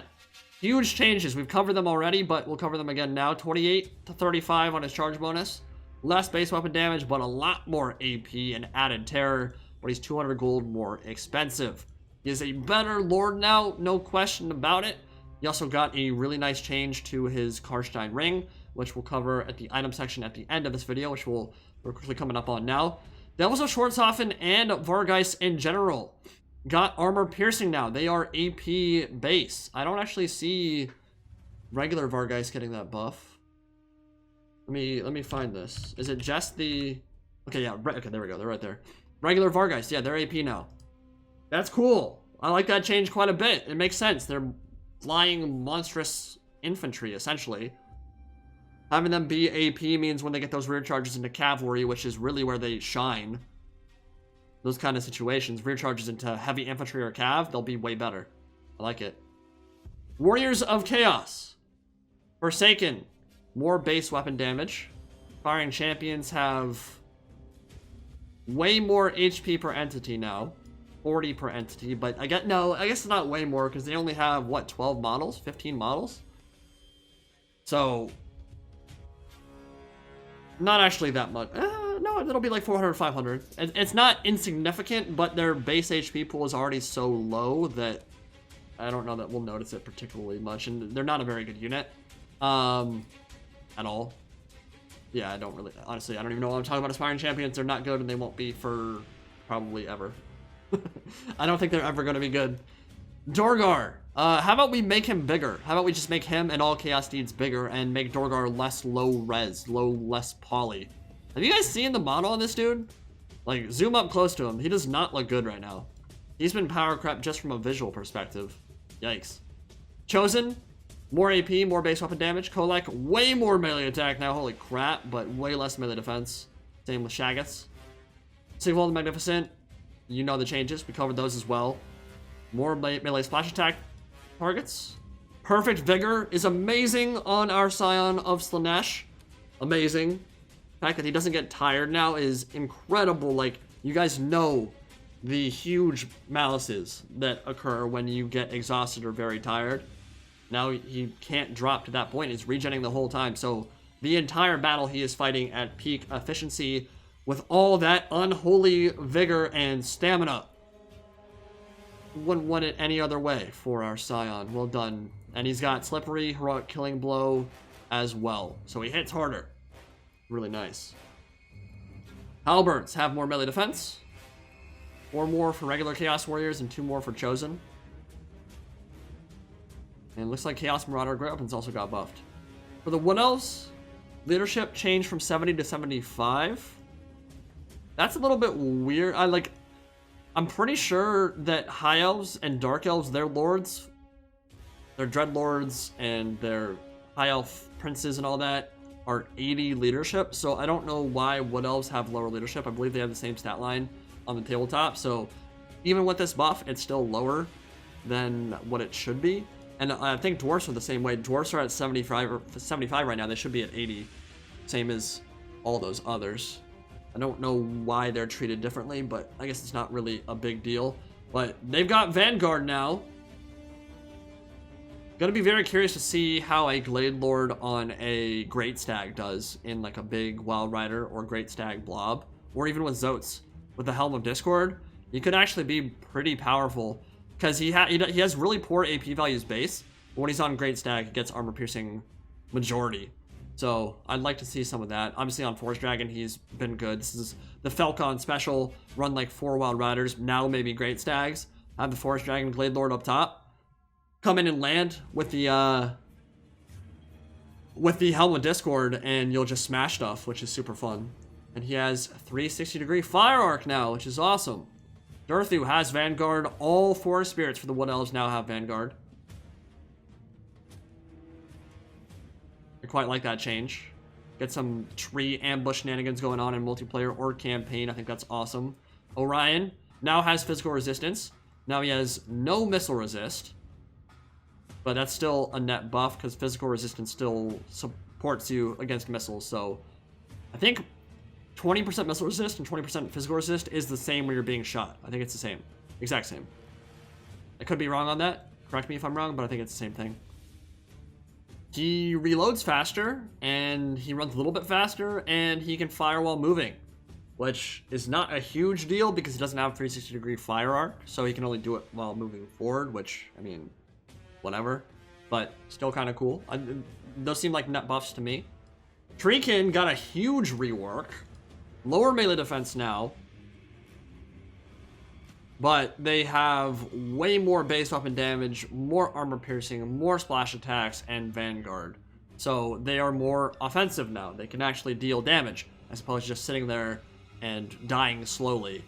Huge changes. We've covered them already, but we'll cover them again now. 28 to 35 on his charge bonus. Less base weapon damage, but a lot more AP and added terror. But he's 200 gold more expensive. He is a better lord now, no question about it. He also got a really nice change to his Karstein ring, which we'll cover at the item section at the end of this video, which we're quickly coming up on now. Devils of Schwarzhofen and Vargeist in general got armor piercing now. They are AP base. I don't actually see regular Vargeist getting that buff. Let me find this. Is it just the... Okay, yeah, okay, there we go. They're right there. Regular Vargeist, yeah, they're AP now. That's cool. I like that change quite a bit. It makes sense. They're flying monstrous infantry, essentially. Having them be AP means when they get those rear charges into cavalry, which is really where they shine. Those kind of situations, rear charges into heavy infantry or cav, they'll be way better. I like it. Warriors of Chaos. Forsaken. More base weapon damage. Firing champions have way more HP per entity now. 40 per entity, but I guess it's not way more because they only have, what, 12 models? 15 models? So, not actually that much. No, it'll be like 400 or 500. It's not insignificant, but their base HP pool is already so low that I don't know that we'll notice it particularly much, and they're not a very good unit at all. Yeah, I don't really, honestly, I don't even know what I'm talking about. Aspiring champions, they're not good, and they won't be for probably ever. I don't think they're ever going to be good. Dorgar. How about we make him bigger? How about we just make him and all Chaos Deeds bigger and make Dorgar less low res, less poly? Have you guys seen the model on this dude? Like, zoom up close to him. He does not look good right now. He's been power crept just from a visual perspective. Yikes. Chosen. More AP, more base weapon damage. Kolek, way more melee attack now. Holy crap, but way less melee defense. Same with Shaggoths. Sigval the Magnificent. You know the changes. We covered those as well. More melee splash attack targets. Perfect Vigor is amazing on our Scion of Slaanesh. Amazing. The fact that he doesn't get tired now is incredible. Like, you guys know the huge malices that occur when you get exhausted or very tired. Now he can't drop to that point. He's regenerating the whole time. So the entire battle he is fighting at peak efficiency with all that unholy vigor and stamina. Wouldn't want it any other way for our Scion. Well done. And he's got Slippery, Heroic Killing Blow as well. So he hits harder. Really nice. Halberds have more melee defense. 4 more for regular Chaos Warriors and 2 more for Chosen. And it looks like Chaos Marauder Great Weapons also got buffed. For the Wood Elves, leadership changed from 70 to 75. That's a little bit weird. I'm pretty sure that High Elves and Dark Elves, their lords, their Dreadlords and their High Elf princes and all that are 80 leadership. So I don't know why Wood Elves have lower leadership. I believe they have the same stat line on the tabletop. So even with this buff, it's still lower than what it should be. And I think Dwarfs are the same way. Dwarfs are at 75 right now. They should be at 80. Same as all those others. I don't know why they're treated differently, but I guess it's not really a big deal. But they've got Vanguard now. Gonna be very curious to see how a Glade Lord on a Great Stag does in like a big Wild Rider or Great Stag blob, or even with Zotes. With the Helm of Discord, he could actually be pretty powerful because he has really poor AP values base, but when he's on Great Stag, he gets armor piercing majority. So I'd like to see some of that. Obviously on Force Dragon, he's been good. This is the Falcon special, run like 4 Wild Riders, now maybe Great Stags. Have the Force Dragon Glade Lord up top. Come in and land with the Helm of Discord, and you'll just smash stuff, which is super fun. And he has 360-degree Fire Arc now, which is awesome. Durthu has Vanguard. All 4 spirits for the Wood Elves now have Vanguard. I quite like that change. Get some tree ambush shenanigans going on in multiplayer or campaign. I think that's awesome. Orion now has physical resistance. Now he has no missile resist. But that's still a net buff because physical resistance still supports you against missiles. So I think 20% missile resist and 20% physical resist is the same when you're being shot. I think it's the same. Exact same. I could be wrong on that. Correct me if I'm wrong, but I think it's the same thing. He reloads faster, and he runs a little bit faster, and he can fire while moving, which is not a huge deal because he doesn't have 360-degree fire arc, so he can only do it while moving forward, which, I mean, whatever, but still kind of cool. Those seem like net buffs to me. Treekin got a huge rework. Lower melee defense now, but they have way more base weapon damage, more armor piercing, more splash attacks, and Vanguard. So they are more offensive now. They can actually deal damage as opposed to just sitting there and dying slowly,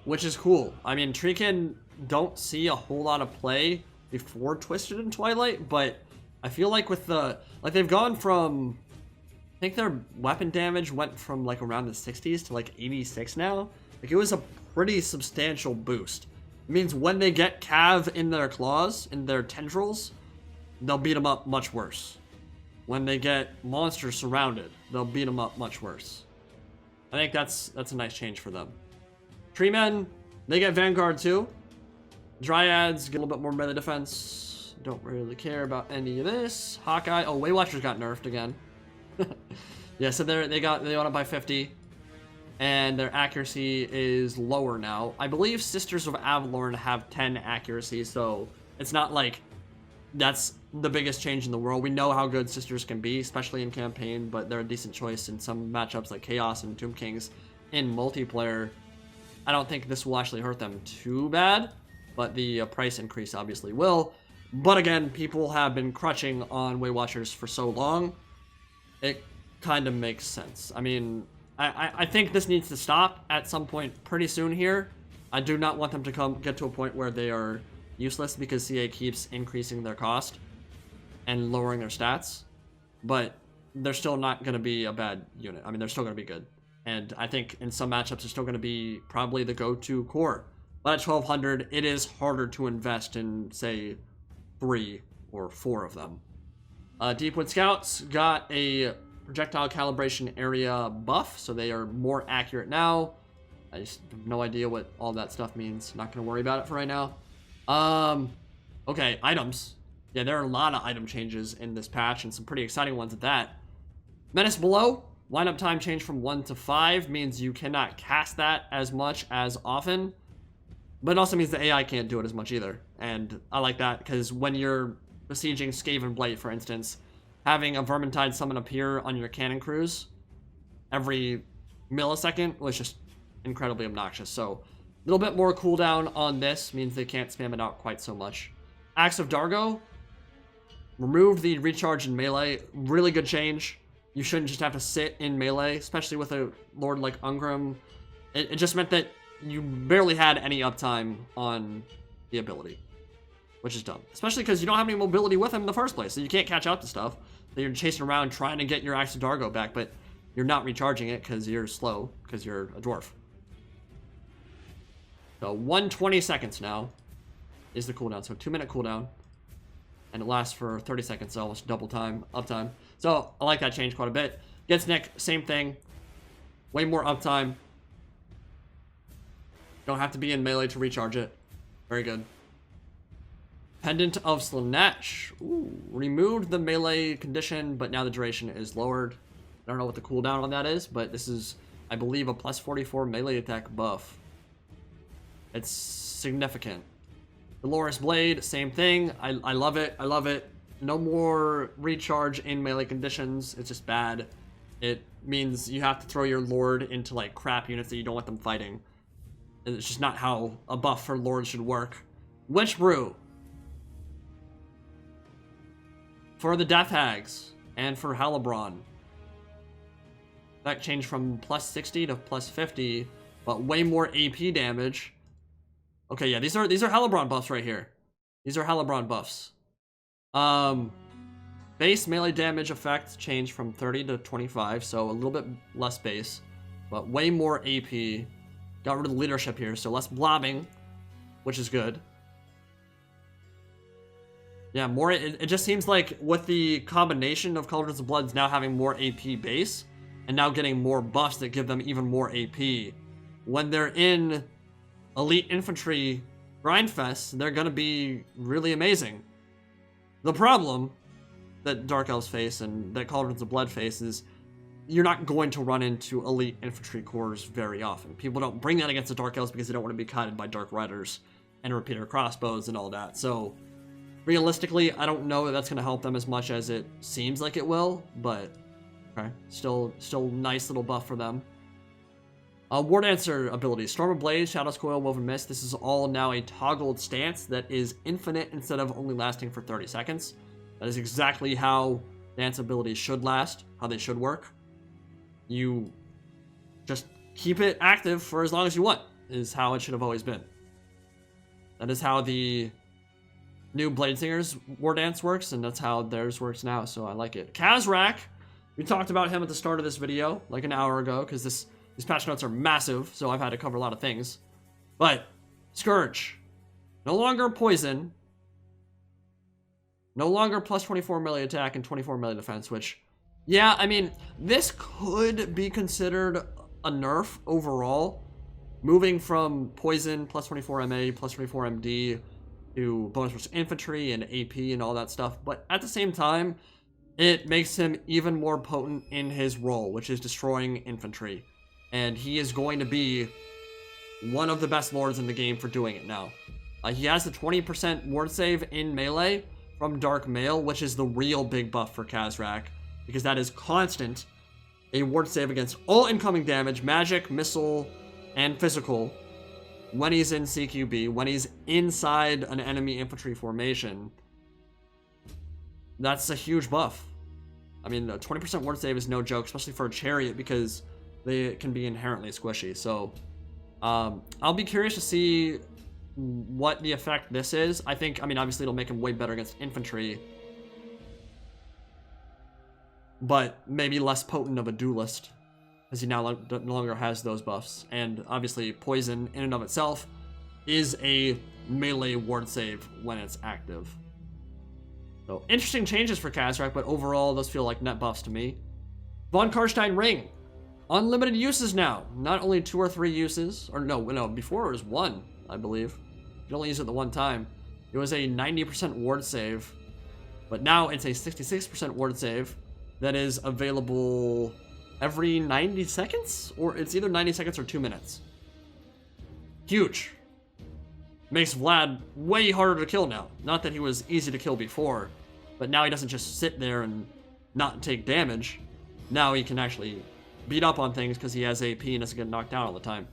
which is cool. I mean, Treekin don't see a whole lot of play before Twisted in Twilight, but I feel like with the, like they've gone from, I think their weapon damage went from like around the 60s to like 86 now. Like it was a pretty substantial boost. It means when they get Cav in their claws, in their tendrils, they'll beat them up much worse. When they get monsters surrounded, they'll beat them up much worse. I think that's a nice change for them. Treemen, they get Vanguard too. Dryads get a little bit more melee defense. Don't really care about any of this. Hawkeye, oh, Waywatchers got nerfed again. Yeah, so they went up by 50. And their accuracy is lower now. I believe Sisters of Avalorn have 10 accuracy, so it's not like that's the biggest change in the world. We know how good Sisters can be, especially in campaign, but they're a decent choice in some matchups like Chaos and Tomb Kings. In multiplayer, I don't think this will actually hurt them too bad, but the price increase obviously will. But again, people have been crutching on Waywatchers for so long, it kind of makes sense. I mean, I think this needs to stop at some point pretty soon here. I do not want them to get to a point where they are useless because CA keeps increasing their cost and lowering their stats. But they're still not going to be a bad unit. I mean, they're still going to be good. And I think in some matchups, they're still going to be probably the go-to core. But at 1200, it is harder to invest in, say, 3 or 4 of them. Deepwood Scouts got a projectile calibration area buff, so they are more accurate now. I just have no idea what all that stuff means. Not going to worry about it for right now. Okay, items. Yeah, there are a lot of item changes in this patch, and some pretty exciting ones at that. Menace Below. Lineup time change from 1 to 5 means you cannot cast that as much as often. But it also means the AI can't do it as much either. And I like that, because when you're besieging Skaven Blight, for instance, having a Vermintide summon appear on your cannon crews every millisecond was just incredibly obnoxious. So a little bit more cooldown on this means they can't spam it out quite so much. Axe of Dargo. Removed the recharge in melee. Really good change. You shouldn't just have to sit in melee, especially with a lord like Ungram. It just meant that you barely had any uptime on the ability, which is dumb. Especially because you don't have any mobility with him in the first place, so you can't catch up to stuff. So you're chasing around trying to get your Axe of Dargo back, but you're not recharging it because you're slow, because you're a dwarf. So 120 seconds now is the cooldown, so 2-minute cooldown. And it lasts for 30 seconds, so almost double time, uptime. So I like that change quite a bit. Gets Nick, same thing. Way more uptime. Don't have to be in melee to recharge it. Very good. Pendant of Slanesh. Ooh, removed the melee condition, but now the duration is lowered. I don't know what the cooldown on that is, but this is, I believe, a plus 44 melee attack buff. It's significant. Dolores Blade, same thing. I love it. I love it. No more recharge in melee conditions. It's just bad. It means you have to throw your Lord into like crap units that you don't want them fighting. It's just not how a buff for Lord should work. Witch Brew. For the Death Hags and for Halibron. That changed from plus 60 to plus 50, but way more AP damage. Okay, yeah, these are Halibron buffs right here. These are Halibron buffs. Base melee damage effect changed from 30 to 25, so a little bit less base, but way more AP. Got rid of the leadership here, so less blobbing, which is good. Yeah, more. It just seems like with the combination of Cauldrons of Bloods now having more AP base, and now getting more buffs that give them even more AP, when they're in Elite Infantry Grindfest, they're gonna be really amazing. The problem that Dark Elves face and that Cauldrons of Blood face is you're not going to run into Elite Infantry Corps very often. People don't bring that against the Dark Elves because they don't want to be kited by Dark Riders and repeater crossbows and all that. So realistically, I don't know that that's going to help them as much as it seems like it will, but okay, still nice little buff for them. War Dancer abilities. Storm of Blaze, Shadow's Coil, Woven Mist. This is all now a toggled stance that is infinite instead of only lasting for 30 seconds. That is exactly how dance abilities should last, how they should work. You just keep it active for as long as you want, is how it should have always been. That is how the new Bladesinger's War Dance works, and that's how theirs works now, so I like it. Kazrak, we talked about him at the start of this video, like an hour ago, because these patch notes are massive, so I've had to cover a lot of things. But, Scourge. No longer poison. No longer plus 24 melee attack and 24 melee defense, which, yeah, I mean, this could be considered a nerf overall. Moving from poison, plus 24 MA, plus 24 MD, to bonus versus infantry and AP and all that stuff. But at the same time, it makes him even more potent in his role, which is destroying infantry. And he is going to be one of the best lords in the game for doing it now. He has the 20% ward save in melee from Dark Mail, which is the real big buff for Kazrak, because that is constant. A ward save against all incoming damage, magic, missile, and physical, when he's in CQB, when he's inside an enemy infantry formation. That's a huge buff. I mean, a 20% ward save is no joke, especially for a chariot, because they can be inherently squishy. So I'll be curious to see what the effect this is. I mean, obviously it'll make him way better against infantry, but maybe less potent of a duelist, as he now no longer has those buffs. And obviously poison in and of itself is a melee ward save when it's active. So interesting changes for Kazrak, but overall those feel like net buffs to me. Von Karstein Ring. Unlimited uses now. Not only 2 or 3 uses, or no, before it was 1, I believe. You can only use it the one time. It was a 90% ward save, but now it's a 66% ward save that is available every 90 seconds? Or it's either 90 seconds or 2 minutes. Huge. Makes Vlad way harder to kill now. Not that he was easy to kill before, but now he doesn't just sit there and not take damage. Now he can actually beat up on things because he has AP and doesn't get knocked down all the time.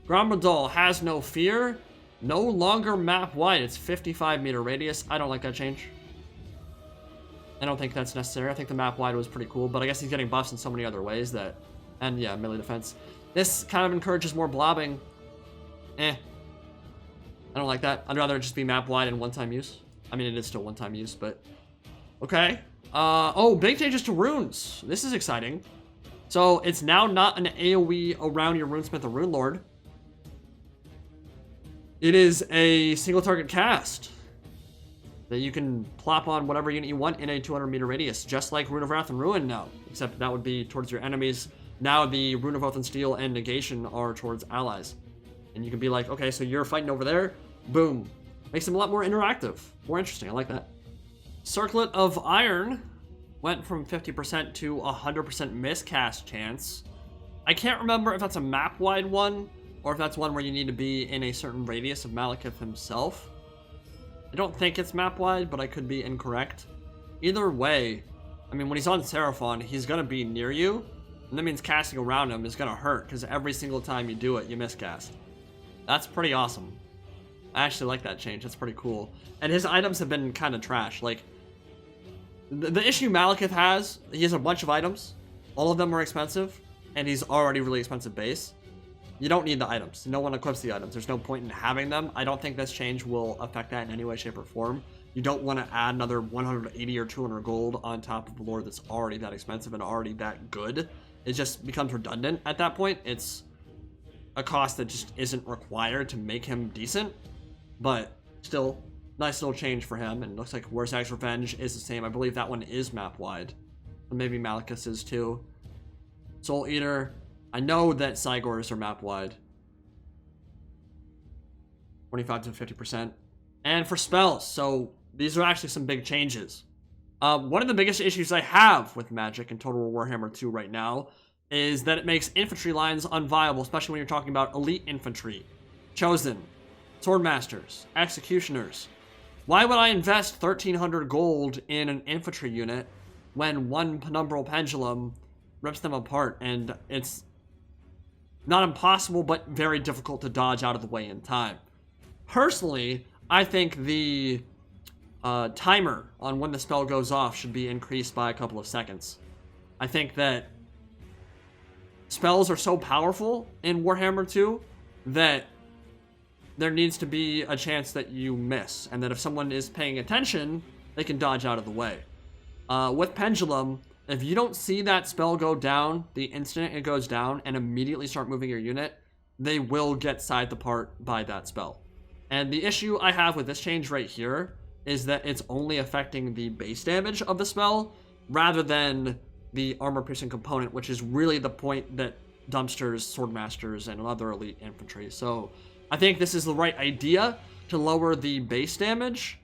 Gromradal has no fear. No longer map wide. It's 55 meter radius. I don't like that change. I don't think that's necessary. I think the map wide was pretty cool, but I guess he's getting buffs in so many other ways that, and yeah, melee defense. This kind of encourages more blobbing. I don't like that. I'd rather it just be map wide and one-time use. I mean, it is still one-time use, but okay. Oh, big changes to runes. This is exciting. So it's now not an AoE around your runesmith or rune lord. It is a single target cast. that you can plop on whatever unit you want in a 200-meter radius, just like Rune of Wrath and Ruin now, except that would be towards your enemies. Now the Rune of Oath and Steel and Negation are towards allies. And you can be like, okay, so you're fighting over there, boom. Makes them a lot more interactive, more interesting, I like that. Circlet of Iron went from 50% to 100% miscast chance. I can't remember if that's a map-wide one, or if that's one where you need to be in a certain radius of Malekith himself. I don't think it's map-wide, but I could be incorrect. Either way, I mean, when he's on Seraphon, he's gonna be near you, and that means casting around him is gonna hurt, because every single time you do it, you miscast. That's pretty awesome. I actually like that change, that's pretty cool. And his items have been kind of trash. Like, the issue Malekith has, he has a bunch of items, all of them are expensive, and he's already really expensive base. You don't need the items. No one equips the items. There's no point in having them. I don't think this change will affect that in any way, shape, or form. You don't want to add another 180 or 200 gold on top of the lore that's already that expensive and already that good. It just becomes redundant at that point. It's a cost that just isn't required to make him decent. But still, nice little change for him. And it looks like Warsag's Revenge is the same. I believe that one is map-wide. But maybe Malekith's is too. Soul Eater. I know that Cygors are map-wide. 25 to 50%. And for spells, so these are actually some big changes. One of the biggest issues I have with Magic and Total War Warhammer 2 right now is that it makes infantry lines unviable, especially when you're talking about elite infantry, chosen, swordmasters, executioners. Why would I invest 1,300 gold in an infantry unit when one penumbral pendulum rips them apart, and it's not impossible, but very difficult to dodge out of the way in time? Personally, I think the timer on when the spell goes off should be increased by a couple of seconds. I think that spells are so powerful in Warhammer 2 that there needs to be a chance that you miss, and that if someone is paying attention, they can dodge out of the way. With Pendulum, if you don't see that spell go down the instant it goes down and immediately start moving your unit, they will get scythed apart by that spell. And the issue I have with this change right here is that it's only affecting the base damage of the spell rather than the armor-piercing component, which is really the point that dumpsters, swordmasters, and other elite infantry. So I think this is the right idea to lower the base damage,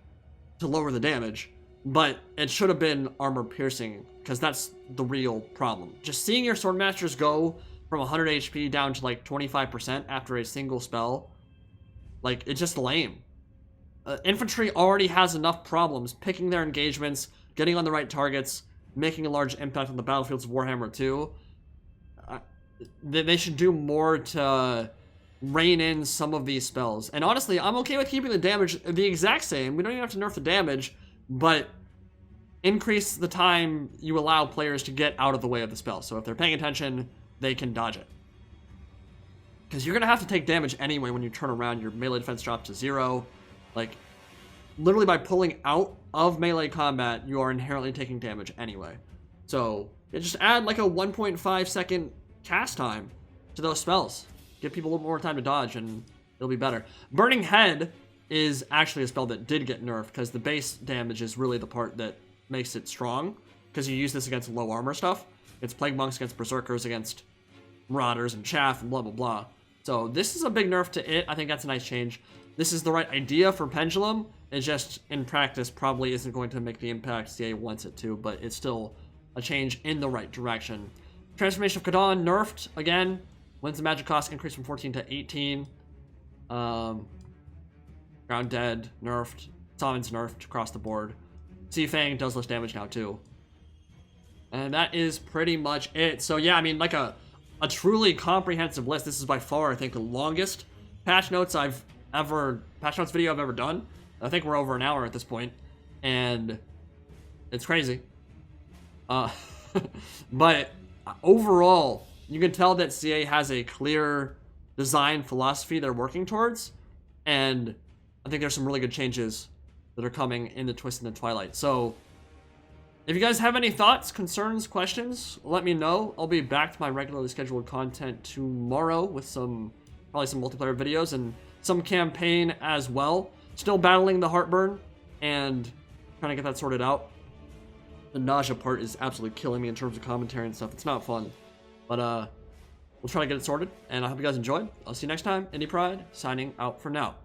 to lower the damage, but it should have been armor-piercing, because that's the real problem. Just seeing your swordmasters go from 100 HP down to like 25% after a single spell, like, it's just lame. Infantry already has enough problems picking their engagements, getting on the right targets, making a large impact on the battlefields of Warhammer 2. They should do more to rein in some of these spells. And honestly, I'm okay with keeping the damage the exact same. We don't even have to nerf the damage, but increase the time you allow players to get out of the way of the spell. So if they're paying attention, they can dodge it. Because you're going to have to take damage anyway when you turn around. Your melee defense drops to 0. Like, literally by pulling out of melee combat, you are inherently taking damage anyway. So, yeah, just add like a 1.5 second cast time to those spells. Give people a little more time to dodge and it'll be better. Burning Head is actually a spell that did get nerfed because the base damage is really the part that makes it strong. Because you use this against low armor stuff. It's Plague Monks against Berserkers, against Marauders and Chaff and blah blah blah. So this is a big nerf to it. I think that's a nice change. This is the right idea for Pendulum. It just, in practice, probably isn't going to make the impact CA wants it to, but it's still a change in the right direction. Transformation of Kadon, nerfed again. Wins the magic cost increased from 14 to 18. Ground Dead, nerfed. Summon's nerfed across the board. Sea Fang does less damage now, too. And that is pretty much it. So, yeah, I mean, like a truly comprehensive list. This is by far, I think, the longest patch notes video I've ever done. I think we're over an hour at this point, and it's crazy. But overall, you can tell that CA has a clear design philosophy they're working towards, and I think there's some really good changes that are coming in the Twist and the Twilight. So, if you guys have any thoughts, concerns, questions, let me know. I'll be back to my regularly scheduled content tomorrow with probably some multiplayer videos and some campaign as well. Still battling the heartburn and Trying to get that sorted out. The nausea part is absolutely killing me in terms of commentary and stuff. It's not fun. But we'll try to get it sorted, and I hope you guys enjoyed. I'll see you next time. Indie Pride, signing out for now.